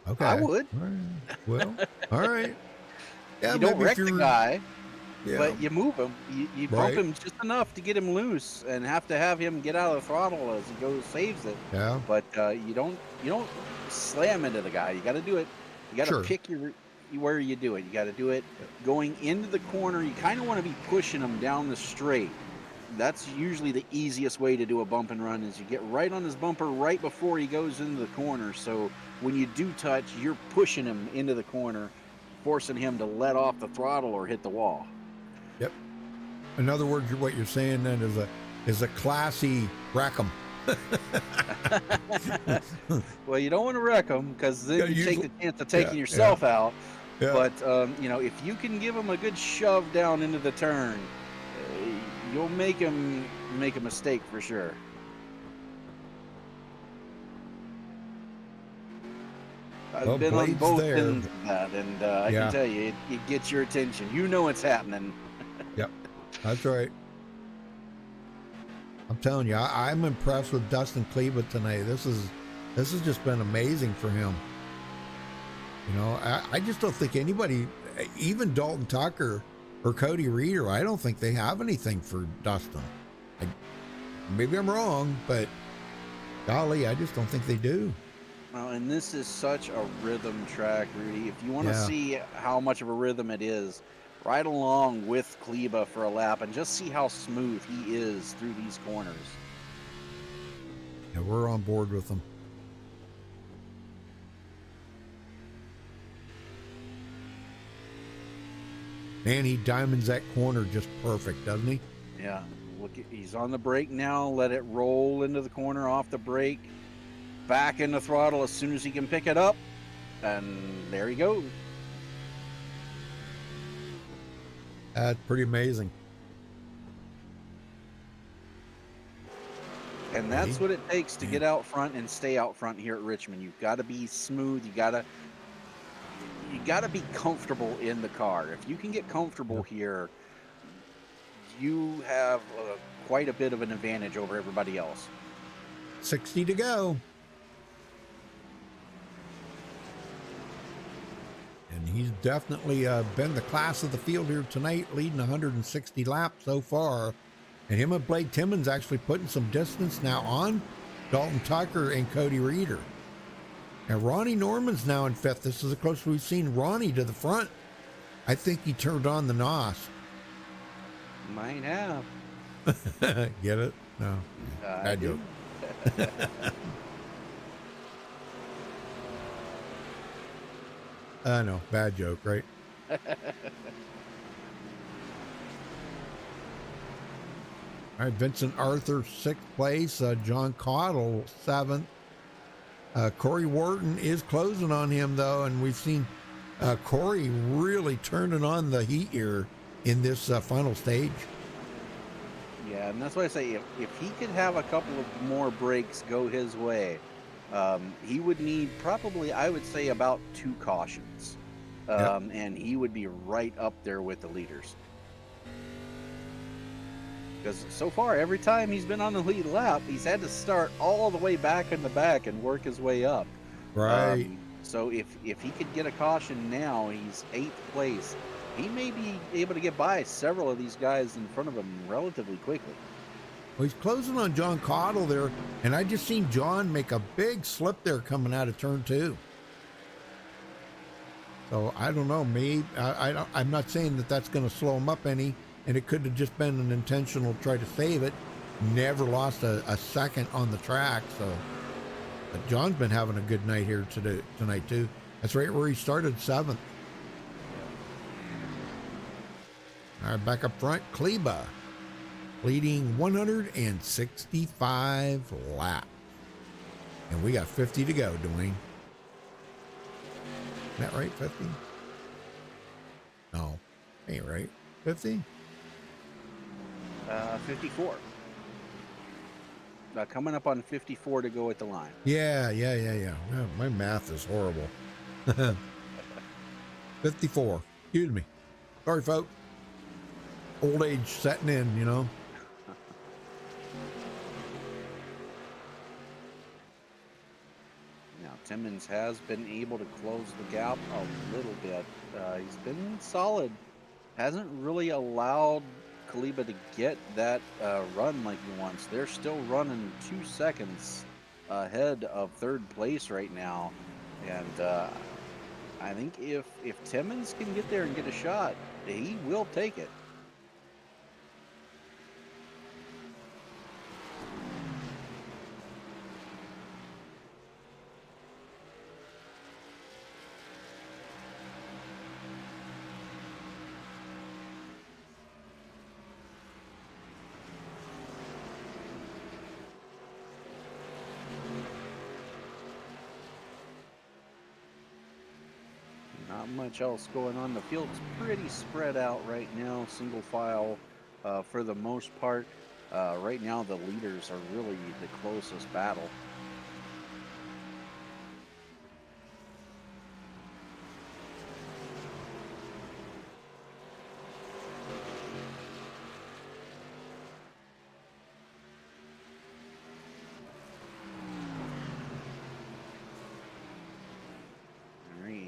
okay. I would. All right. Well, all right. Yeah, you don't wreck the guy, but you move him. You bump him just enough to get him loose and have to have him get out of the throttle as he goes, saves it. Yeah. But you don't slam into the guy. You got to do it. You got to pick where you do it. You got to do it going into the corner. You kind of want to be pushing him down the straight. That's usually the easiest way to do a bump and run, is you get right on his bumper right before he goes into the corner. So when you do touch, you're pushing him into the corner, forcing him to let off the throttle or hit the wall. Yep. In other words, what you're saying then is a classy wreck 'em. Well, you don't want to wreck him, because then you take the chance of taking yourself out. Yeah. But you know, if you can give him a good shove down into the turn, you'll make him make a mistake for sure. I've been on both ends of that, and I can tell you, it gets your attention. You know it's happening. Yep, that's right. I'm telling you, I'm impressed with Dustin Kleba tonight. This has just been amazing for him. You know, I just don't think anybody, even Dalton Tucker or Cody Reeder, I don't think they have anything for Dustin. Maybe I'm wrong, but golly, I just don't think they do. Well, and this is such a rhythm track, Rudy. If you want to see how much of a rhythm it is, ride along with Kleba for a lap and just see how smooth he is through these corners. Yeah, we're on board with him. Man, he diamonds that corner just perfect, doesn't he? Yeah. Look, he's on the brake now. Let it roll into the corner off the brake. Back in the throttle as soon as he can pick it up. And there he goes. That's pretty amazing. And that's what it takes to get out front and stay out front here at Richmond. You've got to be smooth. You got to be comfortable in the car. If you can get comfortable here, you have quite a bit of an advantage over everybody else. 60 to go. And he's definitely been the class of the field here tonight, leading 160 laps so far. And him and Blake Timmons actually putting some distance now on Dalton Tucker and Cody Reeder. And Ronnie Norman's now in 5th. This is the closest we've seen Ronnie to the front. I think he turned on the NOS. Might have. Get it? No. Bad joke. I know. Bad joke, right? All right, Vincent Arthur, 6th place. John Cottle, 7th. Corey Wharton is closing on him, though, and we've seen Corey really turning on the heat here in this final stage. Yeah, and that's why I say if he could have a couple of more breaks go his way, he would need probably, I would say, about 2 cautions. And he would be right up there with the leaders. Because so far, every time he's been on the lead lap, he's had to start all the way back in the back and work his way up. Right. So if he could get a caution now, he's 8th place. He may be able to get by several of these guys in front of him relatively quickly. Well, he's closing on John Cottle there, and I just seen John make a big slip there coming out of turn 2. So I don't know. Maybe I'm not saying that that's going to slow him up any, and it could have just been an intentional try to save it. Never lost a second on the track. So but John's been having a good night here tonight too. That's right where he started, 7th. All right, back up front, Kleba leading 165 laps. And we got 50 to go, Dwayne. Isn't that right, 50? No, ain't right. 50? 54. Coming up on 54 to go at the line. Yeah. My math is horrible. 54. Excuse me. Sorry, folks. Old age setting in, you know. Now, Timmons has been able to close the gap a little bit. He's been solid. Hasn't really allowed Kleba to get that run like he wants. They're still running 2 seconds ahead of 3rd place right now. And I think if Timmons can get there and get a shot, he will take it. Not much else going on. The field's pretty spread out right now, single file for the most part. Right now, the leaders are really the closest battle.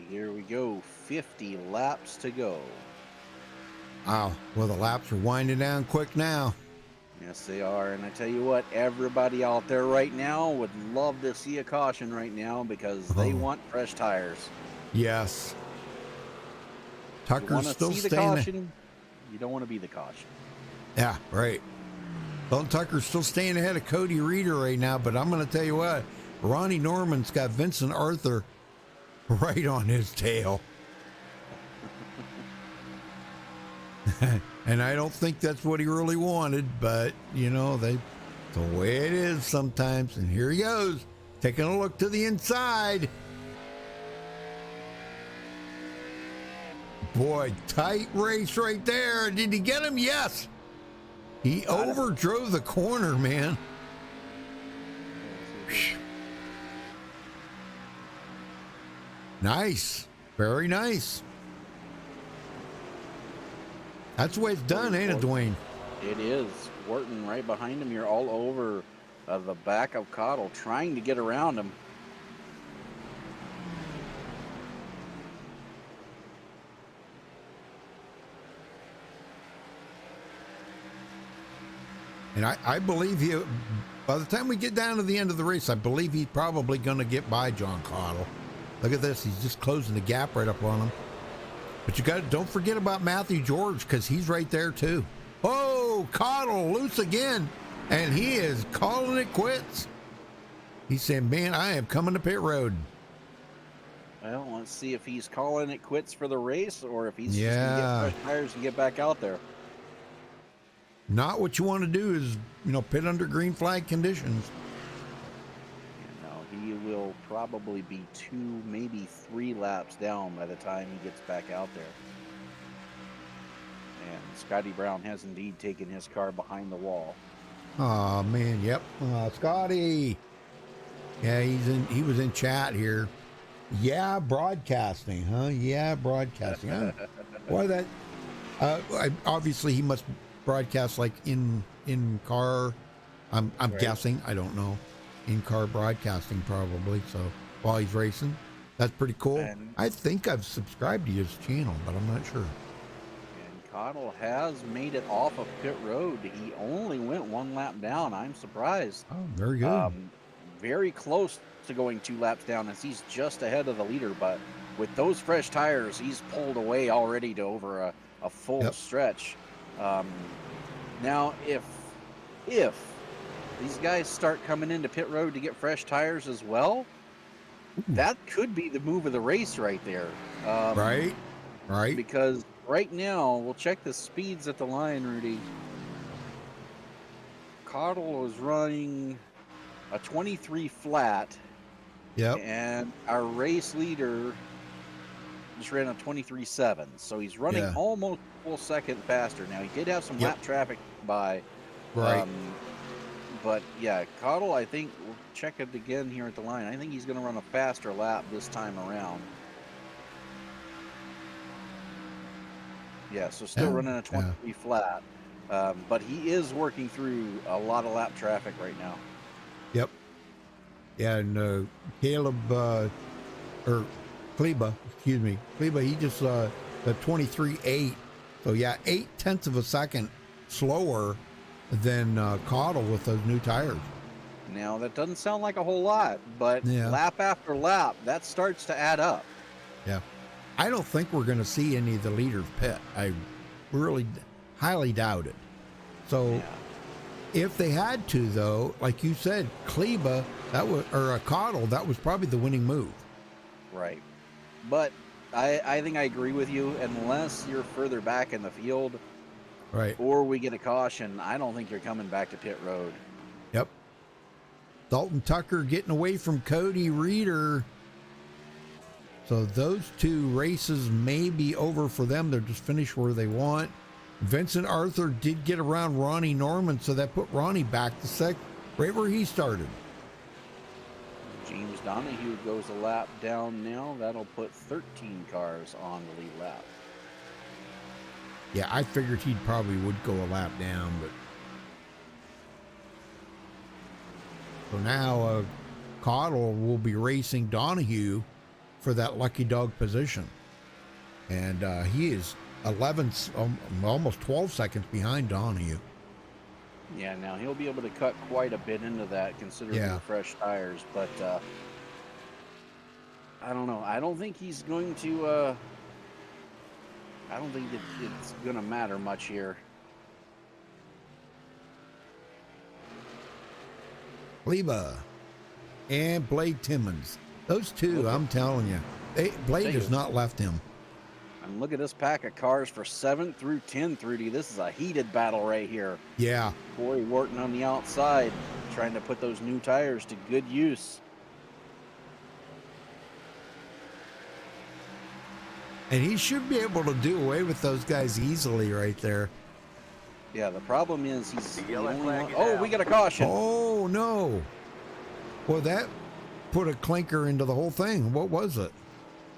Here we go, 50 laps to go. Wow, well, the laps are winding down quick now. Yes, they are. And I tell you what, everybody out there right now would love to see a caution right now because they want fresh tires. Yes. You Tucker's want to still see the staying. caution, you don't want to be the caution. Yeah, right. Dalton Tucker's still staying ahead of Cody Reeder right now, but I'm going to tell you what, Ronnie Norman's got Vincent Arthur right on his tail. And I don't think that's what he really wanted, but you know, the way it is sometimes. And here he goes, taking a look to the inside. Boy, tight race right there. Did he get him? Yes. He overdrove the corner, man. Nice. Very nice. That's the way it's done, ain't it, Dwayne? It is. Wharton right behind him. You're all over the back of Cottle, trying to get around him. And I believe he, by the time we get down to the end of the race, I believe he's probably going to get by John Cottle. Look at this. He's just closing the gap right up on him. But don't forget about Matthew George, because he's right there too. Oh, Cottle loose again. And he is calling it quits. He said, man, I am coming to pit road. Well, let's see if he's calling it quits for the race or if he's just going to get fresh tires and get back out there. Not what you want to do is, pit under green flag conditions. He will probably be 2, maybe 3 laps down by the time he gets back out there. And Scotty Brown has indeed taken his car behind the wall. Oh man, yep. Scotty. Yeah, he was in chat here. Yeah, broadcasting, huh? Yeah, broadcasting. Why that? Obviously he must broadcast like in car. I'm Right. guessing. I don't know. In-car broadcasting probably, so while he's racing. That's pretty cool. And I think I've subscribed to his channel, but I'm not sure. And Cottle has made it off of pit road. He only went 1 lap down. I'm surprised. Oh, very good. Very close to going 2 laps down as he's just ahead of the leader, but with those fresh tires, he's pulled away already to over a full stretch. Now, if these guys start coming into pit road to get fresh tires as well, that could be the move of the race right there. Right. Because right now, we'll check the speeds at the line, Rudy. Cottle was running a 23 flat. Yep. And our race leader just ran a 23.7. So he's running almost a full second faster. Now, he did have some lap traffic by. Right. But yeah, Cottle, I think, we'll check it again here at the line. I think he's going to run a faster lap this time around. Yeah, so still running a 23 flat. But he is working through a lot of lap traffic right now. Yep. Yeah, and Caleb, or Kleba, excuse me. Kleba, he just, the 23.8. So yeah, 0.8 of a second slower than Cottle with those new tires. Now, that doesn't sound like a whole lot, but lap after lap, that starts to add up. Yeah. I don't think we're going to see any of the leaders pit. I really highly doubt it. So if they had to, though, like you said, Kleba, or Cottle, that was probably the winning move. Right. But I think I agree with you. Unless you're further back in the field, right, or we get a caution, I don't think you're coming back to pit road. Yep. Dalton Tucker getting away from Cody Reeder. So those 2 races may be over for them. They're just finished where they want. Vincent Arthur did get around Ronnie Norman, so that put Ronnie back to second, right where he started. James Donahue goes a lap down now. That'll put 13 cars on the lead lap. Yeah, I figured he probably would go a lap down, but so now Cottle will be racing Donahue for that lucky dog position, and he is 11, almost 12 seconds behind Donahue. Yeah, now he'll be able to cut quite a bit into that considering the fresh tires, but I don't know. I don't think he's going to I don't think it's going to matter much here. Kleba and Blade Timmons. Those 2, I'm telling you, Blade has not left him. And look at this pack of cars for 7th through 10th, Rudy. This is a heated battle right here. Yeah. Corey Wharton on the outside, trying to put those new tires to good use. And he should be able to do away with those guys easily right there. Yeah, the problem is he's The the yellow only flag one. is Oh, out. we got a caution. Oh, no. Well, that put a clinker into the whole thing. What was it?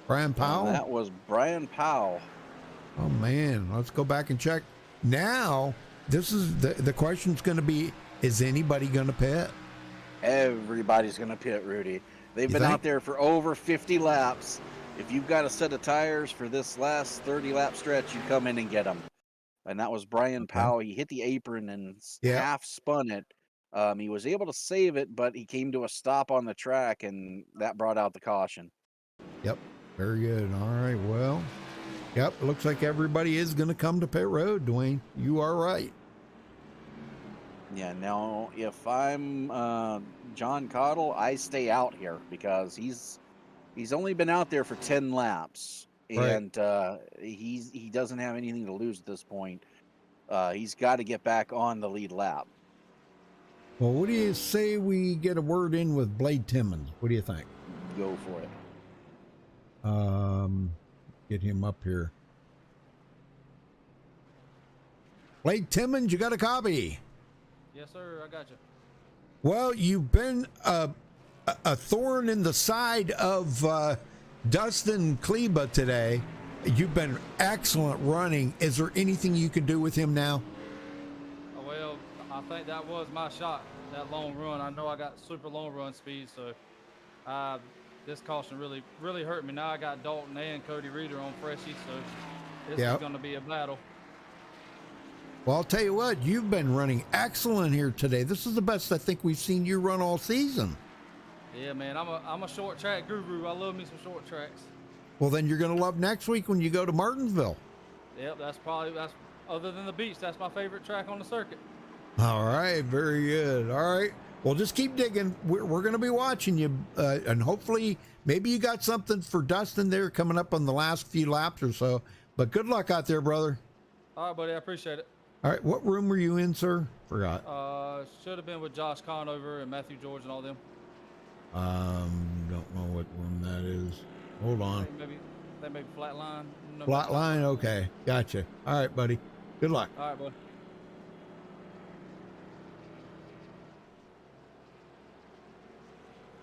Brian Powell? And that was Brian Powell. Oh, man. Let's go back and check. Now, this is the question's going to be, is anybody going to pit? Everybody's going to pit, Rudy. They've You been think? out there for over 50 laps. If you've got a set of tires for this last 30-lap stretch, you come in and get them. And that was Brian Powell. He hit the apron and half spun it. He was able to save it, but he came to a stop on the track, and that brought out the caution. Yep. Very good. All right. Well, yep. Looks like everybody is going to come to pit road, Dwayne. You are right. Yeah, now if I'm John Cottle, I stay out here because he's only been out there for 10 laps, and he doesn't have anything to lose at this point. He's got to get back on the lead lap. Well, what do you say we get a word in with Blade Timmons? What do you think? Go for it. Get him up here. Blade Timmons, you got a copy? Yes, sir. I got you. Well, you've been a thorn in the side of Dustin Kleba today. You've been excellent running. Is there anything you can do with him now? Well, I think that was my shot, that long run. I know I got super long run speed, so this caution really hurt me. Now I got Dalton and Cody Reeder on freshies, so this is going to be a battle. Well, I'll tell you what, you've been running excellent here today. This is the best I think we've seen you run all season. Yeah, man, I'm a short track guru. I love me some short tracks. Well, then you're going to love next week when you go to Martinsville. Yep, that's other than the beach, that's my favorite track on the circuit. All right, very good. All right, well, just keep digging. We're going to be watching you, and hopefully maybe you got something for Dustin there coming up on the last few laps or so. But good luck out there, brother. All right, buddy, I appreciate it. All right, what room were you in, sir? Forgot. Should have been with Josh Conover and Matthew George and all them. Don't know what room that is. Hold on. They may be flat line. No, Flat line, okay. Gotcha. All right, buddy. Good luck. All right, buddy.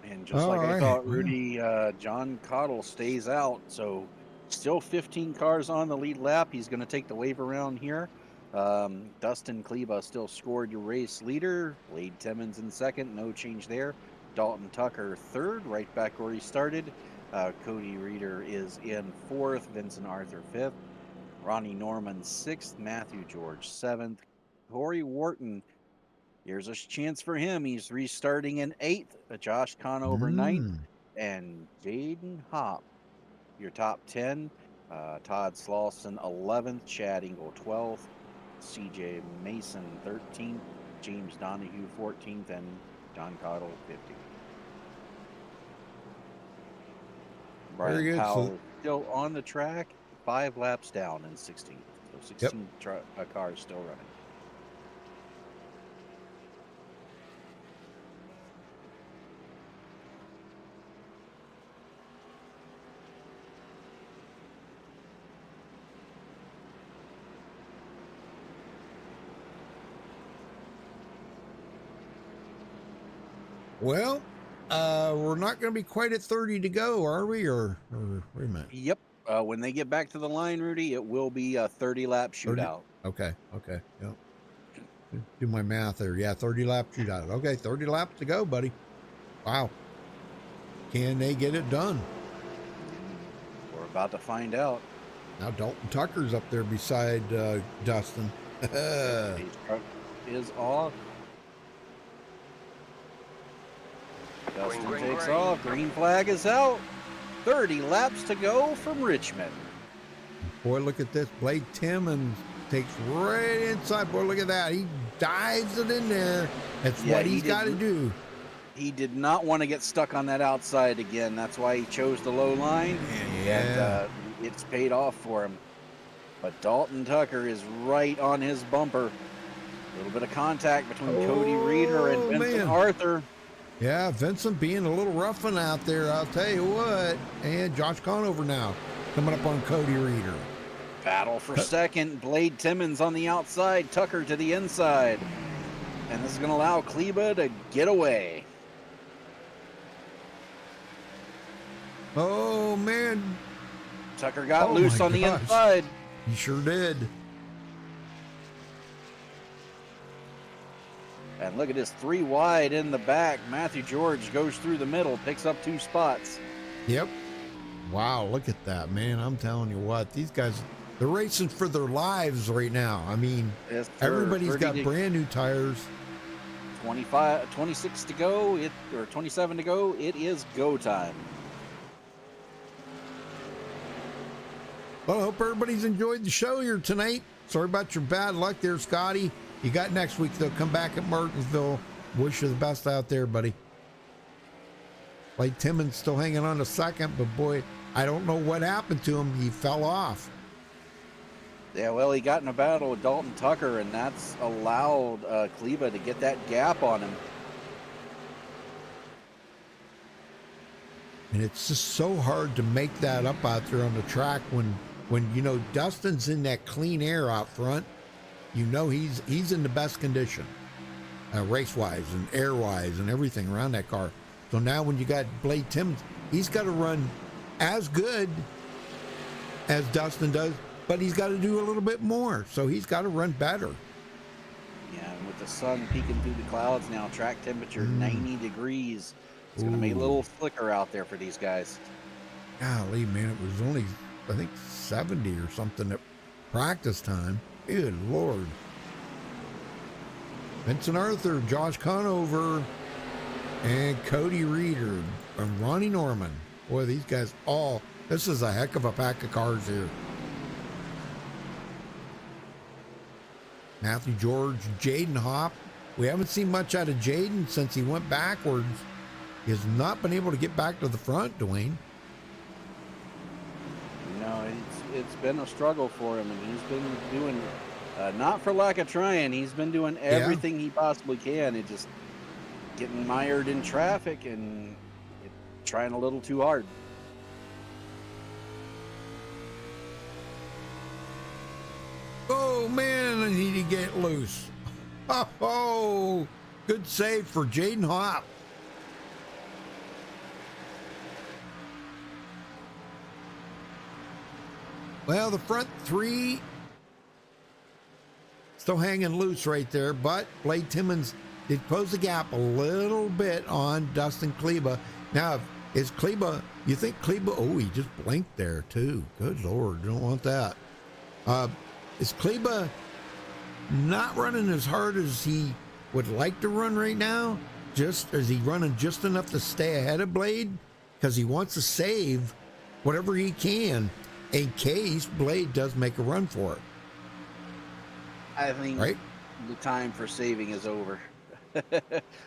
And just like I thought, Rudy, John Cottle stays out. So still 15 cars on the lead lap. He's going to take the wave around here. Dustin Kleba still scored your race leader. Blade Timmons in second, no change there. Dalton Tucker third, right back where he started. Cody Reeder is in fourth. Vincent Arthur fifth. Ronnie Norman sixth. Matthew George seventh. Corey Wharton, here's a chance for him. He's restarting in eighth. Josh Conover ninth. And Jaden Hopp, your top 10. Todd Slauson 11th. Chad Engel 12th. CJ Mason 13th, James Donahue 14th, and John Cottle 15th. Brian Powell still on the track, 5 laps down in 16th. So 16 cars still running. Well, we're not going to be quite at 30 to go, are we? Or wait a minute. Yep. When they get back to the line, Rudy, it will be a 30-lap shootout. 30? Okay. Yep. Do my math there. Yeah, 30-lap shootout. Okay, 30 laps to go, buddy. Wow. Can they get it done? We're about to find out. Now Dalton Tucker's up there beside Dustin. His truck is off. Dustin takes off. Green flag is out. 30 laps to go from Richmond. Boy, look at this. Blake Timmons takes right inside. Boy, look at that. He dives it in there. That's what he's got to do. He did not want to get stuck on that outside again. That's why he chose the low line. And it's paid off for him. But Dalton Tucker is right on his bumper. A little bit of contact between Cody Reeder and Vincent Arthur. Yeah, Vincent being a little roughing out there, I'll tell you what. And Josh Conover now coming up on Cody Reeder. Battle for second. Blade Timmons on the outside. Tucker to the inside. And this is going to allow Kleba to get away. Oh, man. Tucker got Oh loose my on the gosh. inside. He sure did. And look at this, 3 wide in the back. Matthew George goes through the middle, picks up 2 spots. Yep. Wow, look at that, man. I'm telling you what, these guys, they're racing for their lives right now. I mean, Yes, sir. everybody's got 30 brand new tires. 26 to go, or 27 to go. It is go time. Well, I hope everybody's enjoyed the show here tonight. Sorry about your bad luck there, Scotty. You got next week. They'll come back at Martinsville. Wish you the best out there, buddy. Like Timmons still hanging on to second, but boy, I don't know what happened to him. He fell off. Yeah, well, he got in a battle with Dalton Tucker, and that's allowed Kleba to get that gap on him. And it's just so hard to make that up out there on the track when you know Dustin's in that clean air out front. You know he's in the best condition, race-wise and air-wise and everything around that car. So now when you got Blade Timmons, he's got to run as good as Dustin does, but he's got to do a little bit more. So he's got to run better. Yeah, and with the sun peeking through the clouds now, track temperature 90 degrees. It's going to make a little flicker out there for these guys. Golly, man, it was only, I think, 70 or something at practice time. Good Lord. Vincent Arthur, Josh Conover, and Cody Reeder, and Ronnie Norman. Boy, these guys all, this is a heck of a pack of cars here. Matthew George, Jaden Hopp. We haven't seen much out of Jaden since he went backwards. He has not been able to get back to the front, Dwayne. No, it's been a struggle for him, and he's been doing, not for lack of trying, he's been doing everything he possibly can. It just getting mired in traffic and trying a little too hard. Oh, man, I need to get loose. Oh, good save for Jaden Hopp. Well, the front three still hanging loose right there, but Blade Timmons did close the gap a little bit on Dustin Kleba. Now, is Kleba, you think Kleba, oh, he just blinked there too. Good Lord, don't want that. Is Kleba not running as hard as he would like to run right now? Just, is he running just enough to stay ahead of Blade? Because he wants to save whatever he can in case Blade does make a run for it. I think right? the time for saving is over.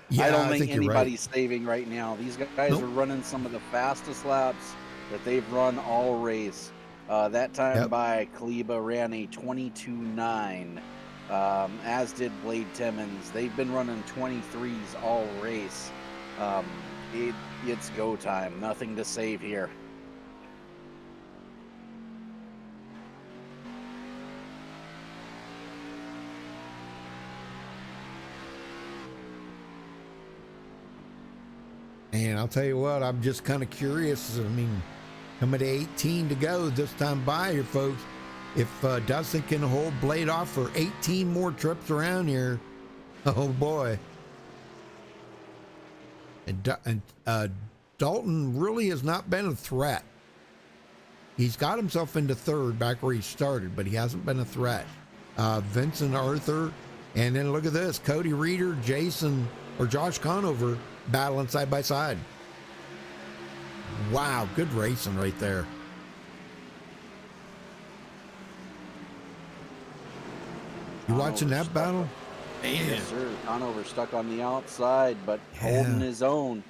Yeah, I don't think you're right. anybody's saving right now. These guys are running some of the fastest laps that they've run all race. That time by Kleba ran a 22.9, as did Blade Timmons. They've been running 23s all race. It's go time. Nothing to save here. And I'll tell you what, I'm just kind of curious. I mean, coming to 18 to go this time by here, folks. If Dustin can hold Blade off for 18 more trips around here, oh boy. And Dalton really has not been a threat. He's got himself into third back where he started, but he hasn't been a threat. Vincent Arthur, and then look at this, Cody Reeder, Josh Conover battling side by side. Wow, good racing right there. You watching that battle? Man. Yes, sir. Conover stuck on the outside, but holding his own.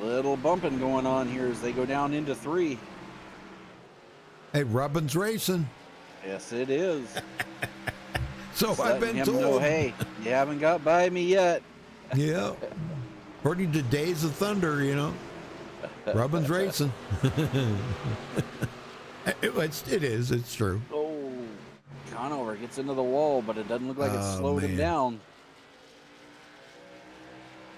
Little bumping going on here as they go down into 3. Hey, Rubbin's racing. Yes, it is. So I've been told. Know, hey, you haven't got by me yet. Yeah. According to Days of Thunder, you know. Rubbin's racing. It is. It's true. Oh, Conover gets into the wall, but it doesn't look like it slowed him down.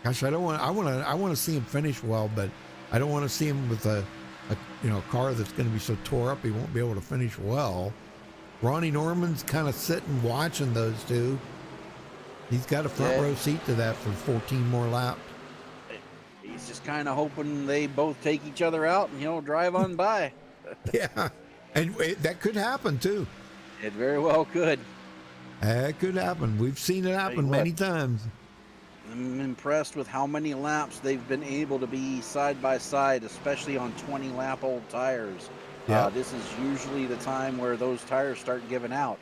Gosh, I want to see him finish well, but I don't want to see him with a a car that's going to be so tore up he won't be able to finish well. Ronnie Norman's kind of sitting watching those two. He's got a front row seat to that for 14 more laps. He's just kind of hoping they both take each other out and he'll drive on by. Yeah, and that could happen too. It very well could. That could happen. We've seen it happen many times. I'm impressed with how many laps they've been able to be side by side, especially on 20-lap-old tires. Yeah. This is usually the time where those tires start giving out.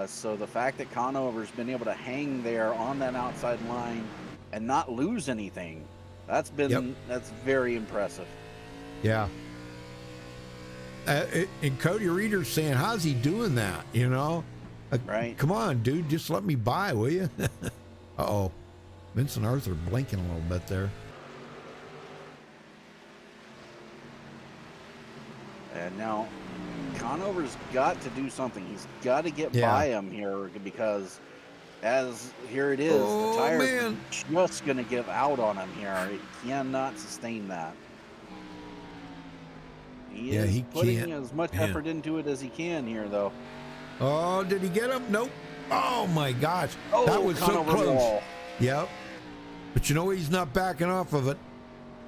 So the fact that Conover's been able to hang there on that outside line and not lose anything, that's very impressive. Yeah. And Cody Reeder's saying, how's he doing that? You know? Right. Come on, dude, just let me by, will you? Uh-oh. Vincent Arthur blinking a little bit there. And now Conover's got to do something. He's got to get by him here, because here it is, the tire's just going to give out on him here. It cannot sustain that. He is putting as much effort into it as he can here, though. Oh, did he get him? Nope. Oh, my gosh. Oh, that was so close. Wall. Yep. But you know, he's not backing off of it.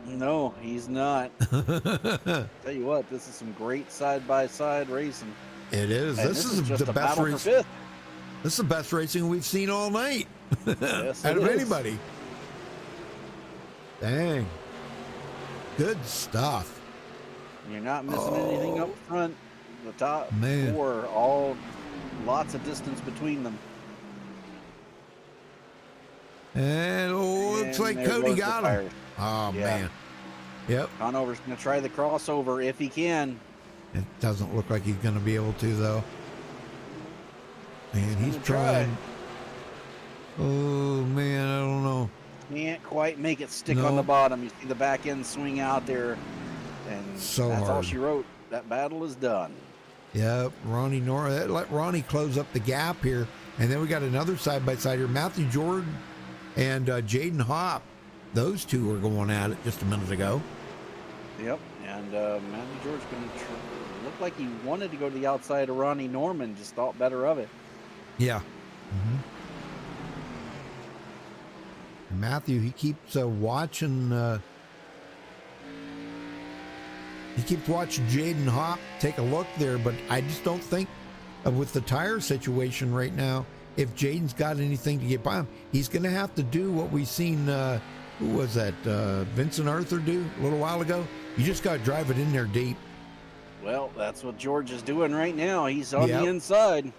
No, he's not. Tell you what, this is some great side-by-side racing. It is. And this is just the a best battle race. for fifth. This is the best racing we've seen all night. Yes, out of it is. anybody. Dang. Good stuff. You're not missing anything up front. The top Man. four, all lots of distance between them. And looks And like there Cody goes the got him. tires. Oh, Yeah. man. Yep. Conover's going to try the crossover if he can. It doesn't look like he's going to be able to, though. Man, he's gonna try. trying. Oh, man, I don't know. Can't quite make it stick on the bottom. You see the back end swing out there. And So that's all hard. she wrote. That battle is done. Yep, Ronnie NORA. Let Ronnie close up the gap here. And then we got another side-by-side here. Matthew Jordan and Jaden Hopp. Those two were going at it just a minute ago. Yep. And Matthew George's going to look like he wanted to go to the outside of Ronnie Norman. Just thought better of it. Yeah. And Matthew, he keeps watching... he keeps watching Jaden Hopp take a look there, but I just don't think with the tire situation right now, if Jaden's got anything to get by him, he's going to have to do what we seen, who was that, Vincent Arthur do a little while ago? You just got to drive it in there deep. Well, that's what George is doing right now. He's on the inside.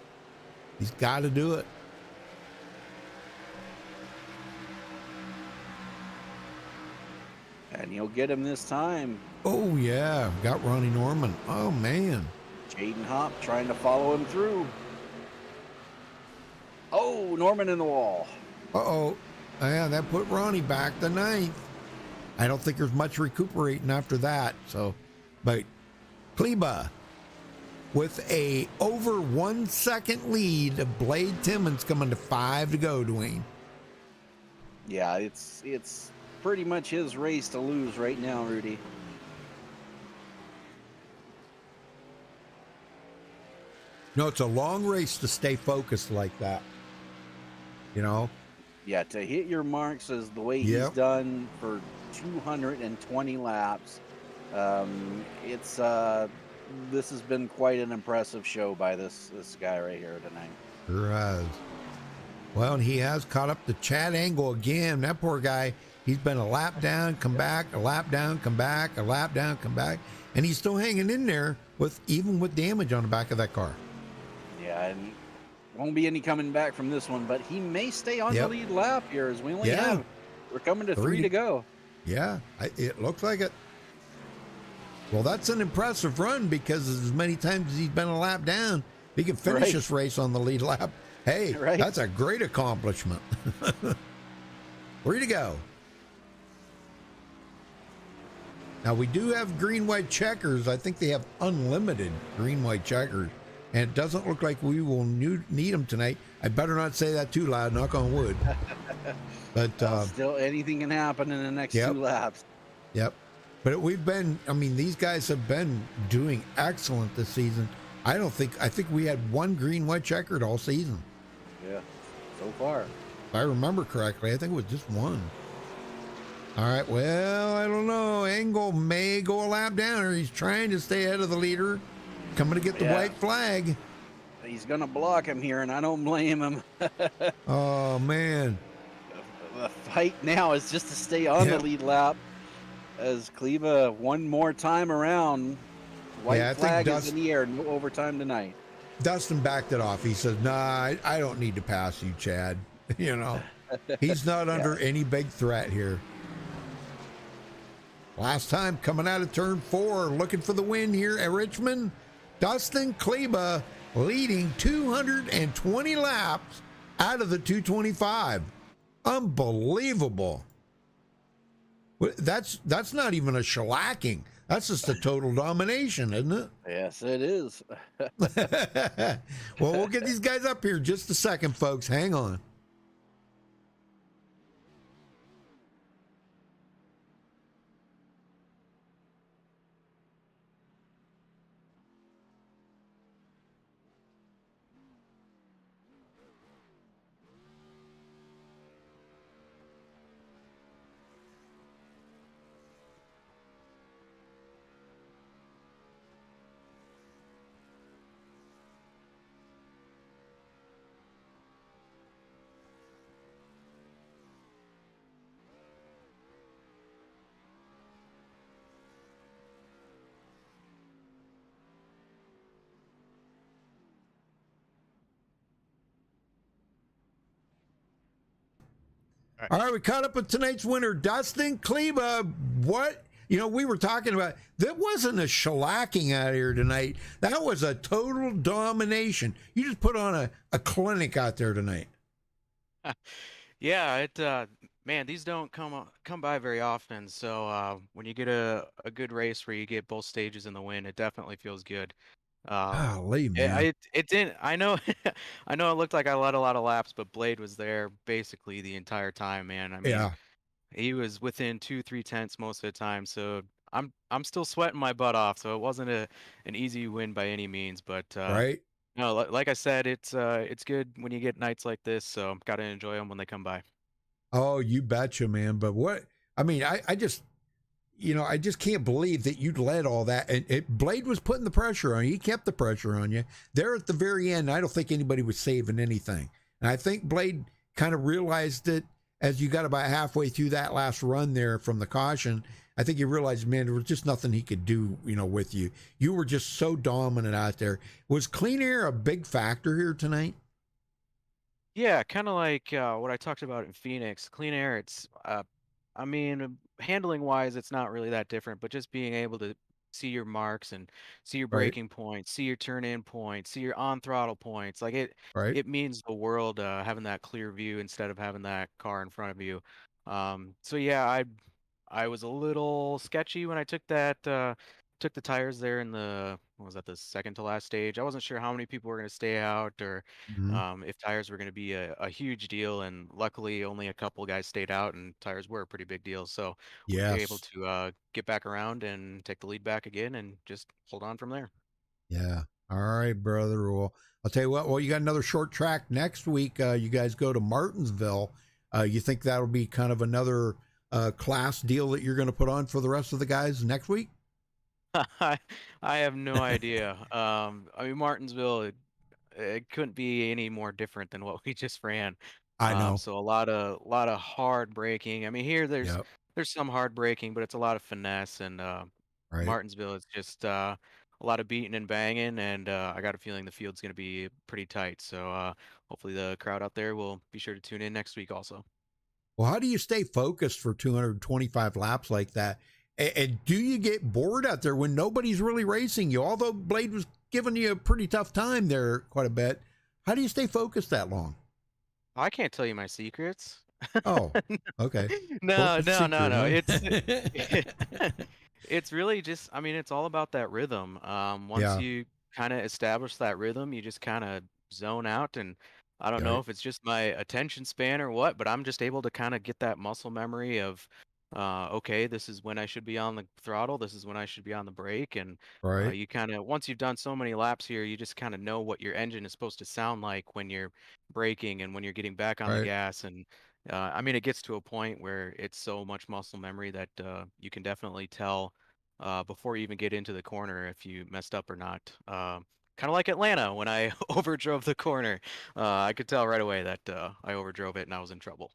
He's got to do it. And he'll get him this time. Oh, yeah. Got Ronnie Norman. Oh, man. Jaden Hopp trying to follow him through. Oh, Norman in the wall. Uh-oh. Yeah, that put Ronnie back to ninth. I don't think there's much recuperating after that. So, but Kleba with a over 1 second lead of Blade Timmons coming to 5 to go, Dwayne. Yeah, it's pretty much his race to lose right now, Rudy. No, it's a long race to stay focused like that. You know? Yeah, to hit your marks is the way he's done for 220 laps. This has been quite an impressive show by this guy right here tonight. Sure has. Well, and he has caught up to Chad Angle again. That poor guy, he's been a lap down, come back, a lap down, come back, a lap down, come back. And he's still hanging in there even with damage on the back of that car. Yeah, and won't be any coming back from this one, but he may stay on the lead lap here as we only have. We're coming to 3 to go. Yeah, it looks like it. Well, that's an impressive run because as many times as he's been a lap down, he can finish this race on the lead lap. Hey, that's a great accomplishment. 3 to go. Now, we do have green-white checkers. I think they have unlimited green-white checkers. And it doesn't look like we will need them tonight. I better not say that too loud, knock on wood. But still, anything can happen in the next 2 laps. Yep. But we've been, I mean, these guys have been doing excellent this season. I think we had one green white checkered all season. Yeah, so far. If I remember correctly, I think it was just one. All right, well, I don't know. Engel may go a lap down, or he's trying to stay ahead of the leader, coming to get the white flag. He's going to block him here, and I don't blame him. Oh, man. The fight now is just to stay on the lead lap as Kleba one more time around. White flag is in the air. No overtime tonight. Dustin backed it off. He says, nah, I don't need to pass you, Chad. You know, he's not under any big threat here. Last time coming out of turn 4, looking for the win here at Richmond. Dustin Kleba leading 220 laps out of the 225. Unbelievable. That's not even a shellacking. That's just a total domination, isn't it? Yes, it is. Well, we'll get these guys up here just a second, folks. Hang on. All right, we caught up with tonight's winner, Dustin Kleba. What, we were talking about, that wasn't a shellacking out here tonight. That was a total domination. You just put on a clinic out there tonight. Yeah, man, these don't come by very often. So when you get a good race where you get both stages in the win, it definitely feels good. Golly, man. It didn't. I know. I know it looked like I led a lot of laps, but Blade was there basically the entire time, man. I mean, he was within 2-3 tenths most of the time. So I'm still sweating my butt off. So it wasn't an easy win by any means. But right. no, like I said, it's good when you get nights like this. So gotta enjoy them when they come by. Oh, you betcha, man. But I just. I just can't believe that you'd led all that. And Blade was putting the pressure on you. He kept the pressure on you. There at the very end, I don't think anybody was saving anything. And I think Blade kind of realized it as you got about halfway through that last run there from the caution. I think he realized, man, there was just nothing he could do, with you. You were just so dominant out there. Was clean air a big factor here tonight? Yeah, kind of like what I talked about in Phoenix. Clean air, it's I mean, handling wise, it's not really that different, but just being able to see your marks and see your Right. braking points, see your turn in points, see your on throttle points, like Right. it means the world having that clear view instead of having that car in front of you. So yeah, I was a little sketchy when I took took the tires there in what was that, the second to last stage. I wasn't sure how many people were going to stay out or Mhm. if tires were going to be a huge deal. And luckily, only a couple guys stayed out, and tires were a pretty big deal. So we were able Yes. to get back around and take the lead back again and just hold on from there. Yeah. All right, brother. Well, I'll tell you what. Well, you got another short track next week. You guys go to Martinsville. You think that'll be kind of another class deal that you're going to put on for the rest of the guys next week? I have no idea. I mean, Martinsville, it couldn't be any more different than what we just ran. I know. So a lot of hard braking. I mean, here Yep. there's some hard braking, but it's a lot of finesse. And Right. Martinsville is just a lot of beating and banging. And I got a feeling the field's going to be pretty tight. So hopefully the crowd out there will be sure to tune in next week also. Well, how do you stay focused for 225 laps like that? And do you get bored out there when nobody's really racing you? Although Blade was giving you a pretty tough time there quite a bit. How do you stay focused that long? I can't tell you my secrets. Oh, okay. No. What's the It's secret, it's really just, I mean, it's all about that rhythm. Once Yeah. you kind of establish that rhythm, you just kind of zone out. And I don't know Right. if it's just my attention span or what, but I'm just able to kind of get that muscle memory of okay, this is when I should be on the throttle, this is when I should be on the brake, and Right. you kind of, once you've done so many laps here, you just kind of know what your engine is supposed to sound like when you're braking and when you're getting back on the Right. gas. And I mean, it gets to a point where it's so much muscle memory that you can definitely tell before you even get into the corner if you messed up or not. Kind of like Atlanta when I overdrove the corner. I could tell right away that I overdrove it and I was in trouble.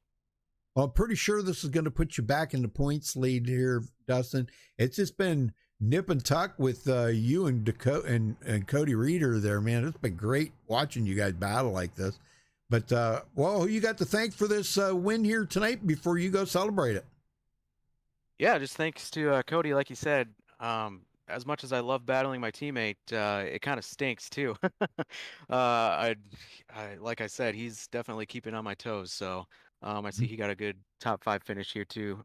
Well, I'm pretty sure this is going to put you back in the points lead here, Dustin. It's just been nip and tuck with you and Dakota and Cody Reeder there, man. It's been great watching you guys battle like this. But, well, who you got to thank for this win here tonight before you go celebrate it? Yeah, just thanks to Cody, like you said. As much as I love battling my teammate, it kind of stinks too. Like I said, he's definitely keeping on my toes. So I see he got a good top 5 finish here too.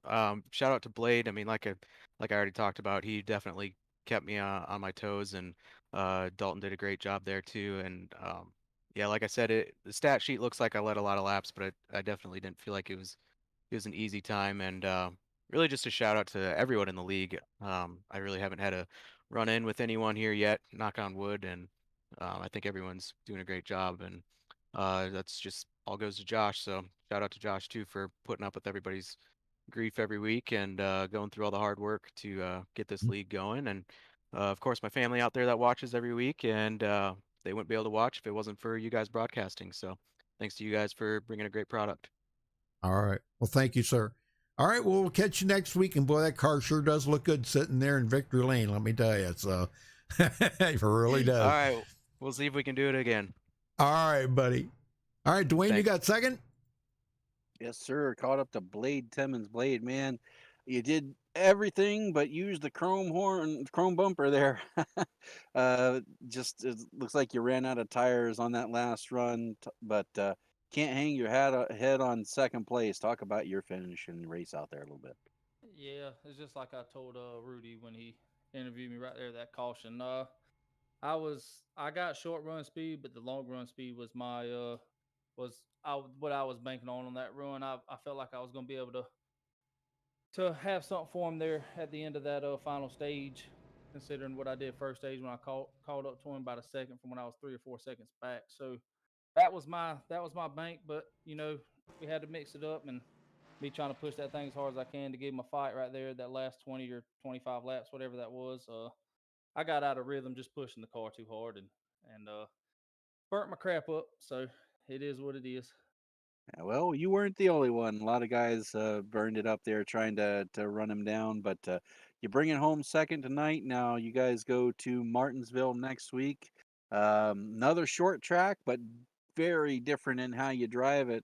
Shout out to Blade. I mean, like I already talked about, he definitely kept me on my toes, and Dalton did a great job there too. And yeah, like I said, the stat sheet looks like I led a lot of laps, but I definitely didn't feel like it was an easy time. And really just a shout out to everyone in the league. I really haven't had a run in with anyone here yet, knock on wood, and I think everyone's doing a great job. And that's just all goes to Josh. So shout out to Josh too for putting up with everybody's grief every week and going through all the hard work to get this league going. And of course, my family out there that watches every week, and they wouldn't be able to watch if it wasn't for you guys broadcasting. So thanks to you guys for bringing a great product. All right. Well, thank you, sir. All right. Well, we'll catch you next week. And boy, that car sure does look good sitting there in victory lane, let me tell you. So it really does. All right. We'll see if we can do it again. All right, buddy. All right, Dwayne, you Thanks. got second? Yes, sir. Caught up to Blade Timmons. Blade, man, you did everything but use the chrome bumper there. Just it looks like you ran out of tires on that last run, but can't hang your head on second place. Talk about your finish and race out there a little bit. Yeah, it's just like I told Rudy when he interviewed me right there, that caution. I got short run speed, but the long run speed was what I was banking on that run. I felt like I was going to be able to have something for him there at the end of that final stage, considering what I did first stage when I caught up to him about a second from when I was 3 or 4 seconds back. So that was my bank, but we had to mix it up, and me trying to push that thing as hard as I can to give him a fight right there, that last 20 or 25 laps, whatever that was. I got out of rhythm just pushing the car too hard, and burnt my crap up. So it is what it is. Yeah, well, you weren't the only one. A lot of guys burned it up there trying to run him down, but you bring it home second tonight. Now you guys go to Martinsville next week. Another short track, but very different in how you drive it.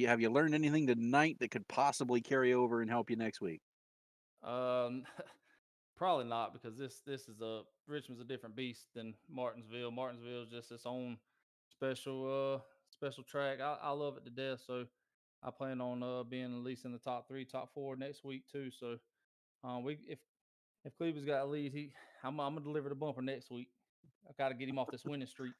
Have you learned anything tonight that could possibly carry over and help you next week? Um, Probably not, because this is Richmond's a different beast than Martinsville. Martinsville is just its own special track. I love it to death. So I plan on being at least in the top 3, top 4 next week too. So we if Cleveland's got a lead, I'm gonna deliver the bumper next week. I got to get him off this winning streak.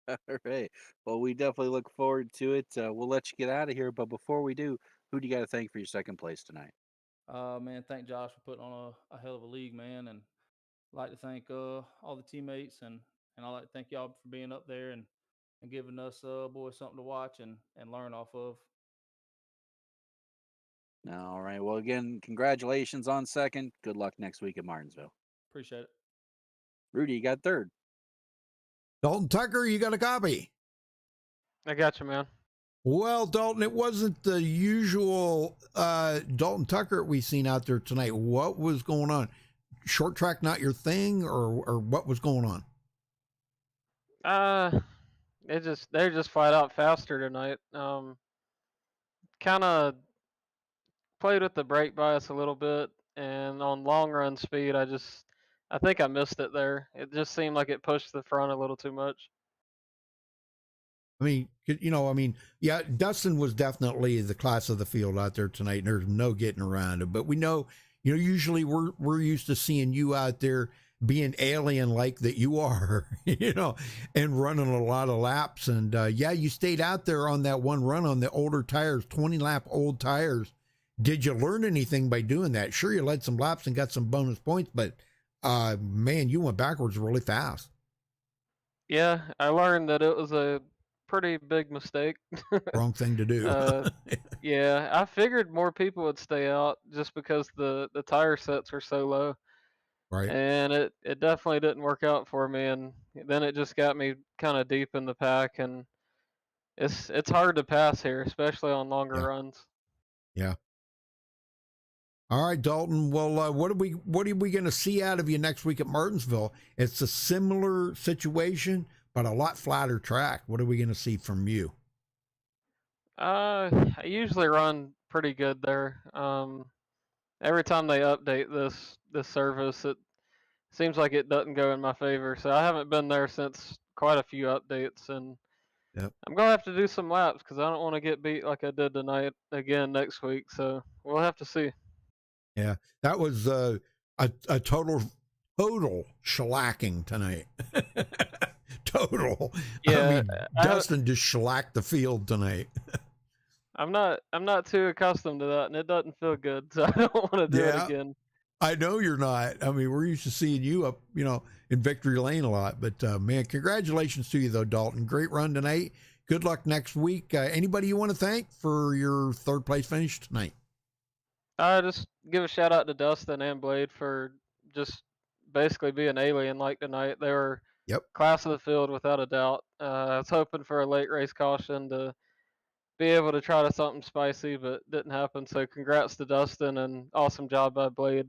All right. Well, we definitely look forward to it. We'll let you get out of here, but before we do, who do you got to thank for your second place tonight? Man, thank Josh for putting on a hell of a league, man, and I'd like to thank all the teammates, and I'd like to thank y'all for being up there and giving us boys something to watch and learn off of. All right. Well, again, congratulations on second. Good luck next week at Martinsville. Appreciate it. Rudy, you got third. Dalton Tucker, you got a copy. I got you, man. Well, Dalton, it wasn't the usual Dalton Tucker we've seen out there tonight. What was going on? Short track not your thing, or what was going on? They're just flat out faster tonight. Kind of played with the brake bias a little bit, and on long run speed, I think I missed it there. It just seemed like it pushed the front a little too much. I mean, yeah, Dustin was definitely the class of the field out there tonight, and there's no getting around it. But we know, usually we're used to seeing you out there being alien like that you are, and running a lot of laps. And yeah, you stayed out there on that one run on the older tires, 20 lap old tires, Did you learn anything by doing that? Sure, you led some laps and got some bonus points, but man, you went backwards really fast. Yeah, I learned that it was a pretty big mistake. Wrong thing to do. Yeah, I figured more people would stay out just because the tire sets were so low, Right. and it definitely didn't work out for me. And then it just got me kind of deep in the pack, and it's hard to pass here, especially on longer Yeah. runs. Yeah. All right, Dalton. Well, what are we going to see out of you next week at Martinsville? It's a similar situation, but a lot flatter track. What are we going to see from you? I usually run pretty good there. Every time they update this service, it seems like it doesn't go in my favor. So I haven't been there since quite a few updates, and Yep. I'm gonna have to do some laps because I don't want to get beat like I did tonight again next week. So we'll have to see. Yeah, that was a total shellacking tonight. Total. Yeah, Dustin just shellacked the field tonight. I'm not too accustomed to that, and it doesn't feel good. So I don't want to do it again. I know you're not. I mean, we're used to seeing you up, in victory lane a lot. But man, congratulations to you though, Dalton. Great run tonight. Good luck next week. Anybody you want to thank for your third place finish tonight? Just give a shout out to Dustin and Blade for just basically being alien like tonight. They were class of the field without a doubt. I was hoping for a late race caution to be able to try to something spicy, but didn't happen. So congrats to Dustin and awesome job by Blade.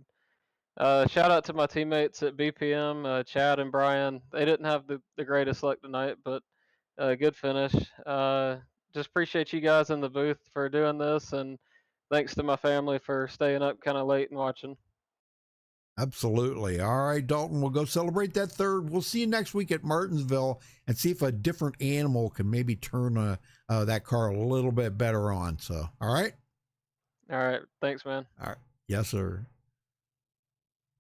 Shout out to my teammates at BPM, Chad and Brian. They didn't have the greatest luck tonight, but good finish. Just appreciate you guys in the booth for doing this, and thanks to my family for staying up kind of late and watching. Absolutely. All right, Dalton, we'll go celebrate that third. We'll see you next week at Martinsville and see if a different animal can maybe turn that car a little bit better on. So, all right? All right. Thanks, man. All right. Yes, sir.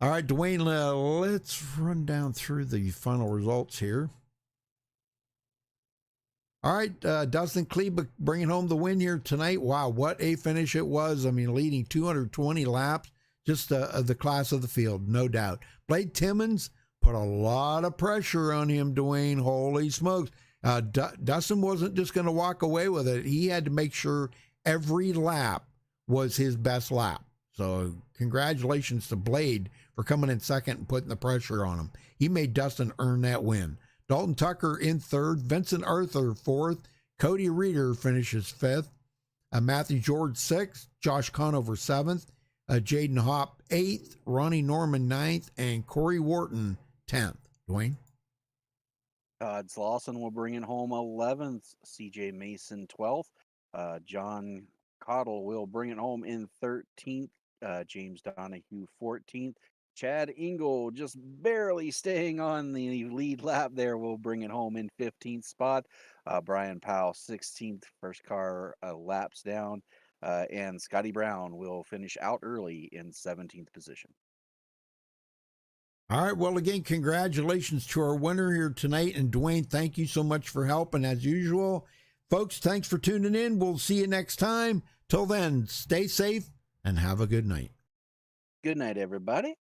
All right, Dwayne, let's run down through the final results here. All right, Dustin Kleba bringing home the win here tonight. Wow, what a finish it was. I mean, leading 220 laps, just the class of the field, no doubt. Blade Timmons put a lot of pressure on him, Dwayne. Holy smokes. Dustin wasn't just going to walk away with it. He had to make sure every lap was his best lap. So congratulations to Blade for coming in second and putting the pressure on him. He made Dustin earn that win. Dalton Tucker in third, Vincent Arthur fourth, Cody Reeder finishes fifth, Matthew George sixth, Josh Conover seventh, Jaden Hopp eighth, Ronnie Norman ninth, and Corey Wharton 10th. Dwayne? Todd Slauson will bring it home 11th, CJ Mason 12th, John Cottle will bring it home in 13th, James Donahue 14th, Chad Ingle just barely staying on the lead lap there will bring it home in 15th spot. Brian Powell 16th, first car laps down. And Scotty Brown will finish out early in 17th position. All right. Well, again, congratulations to our winner here tonight. And Dwayne, thank you so much for helping as usual. Folks, thanks for tuning in. We'll see you next time. Till then, stay safe and have a good night. Good night, everybody.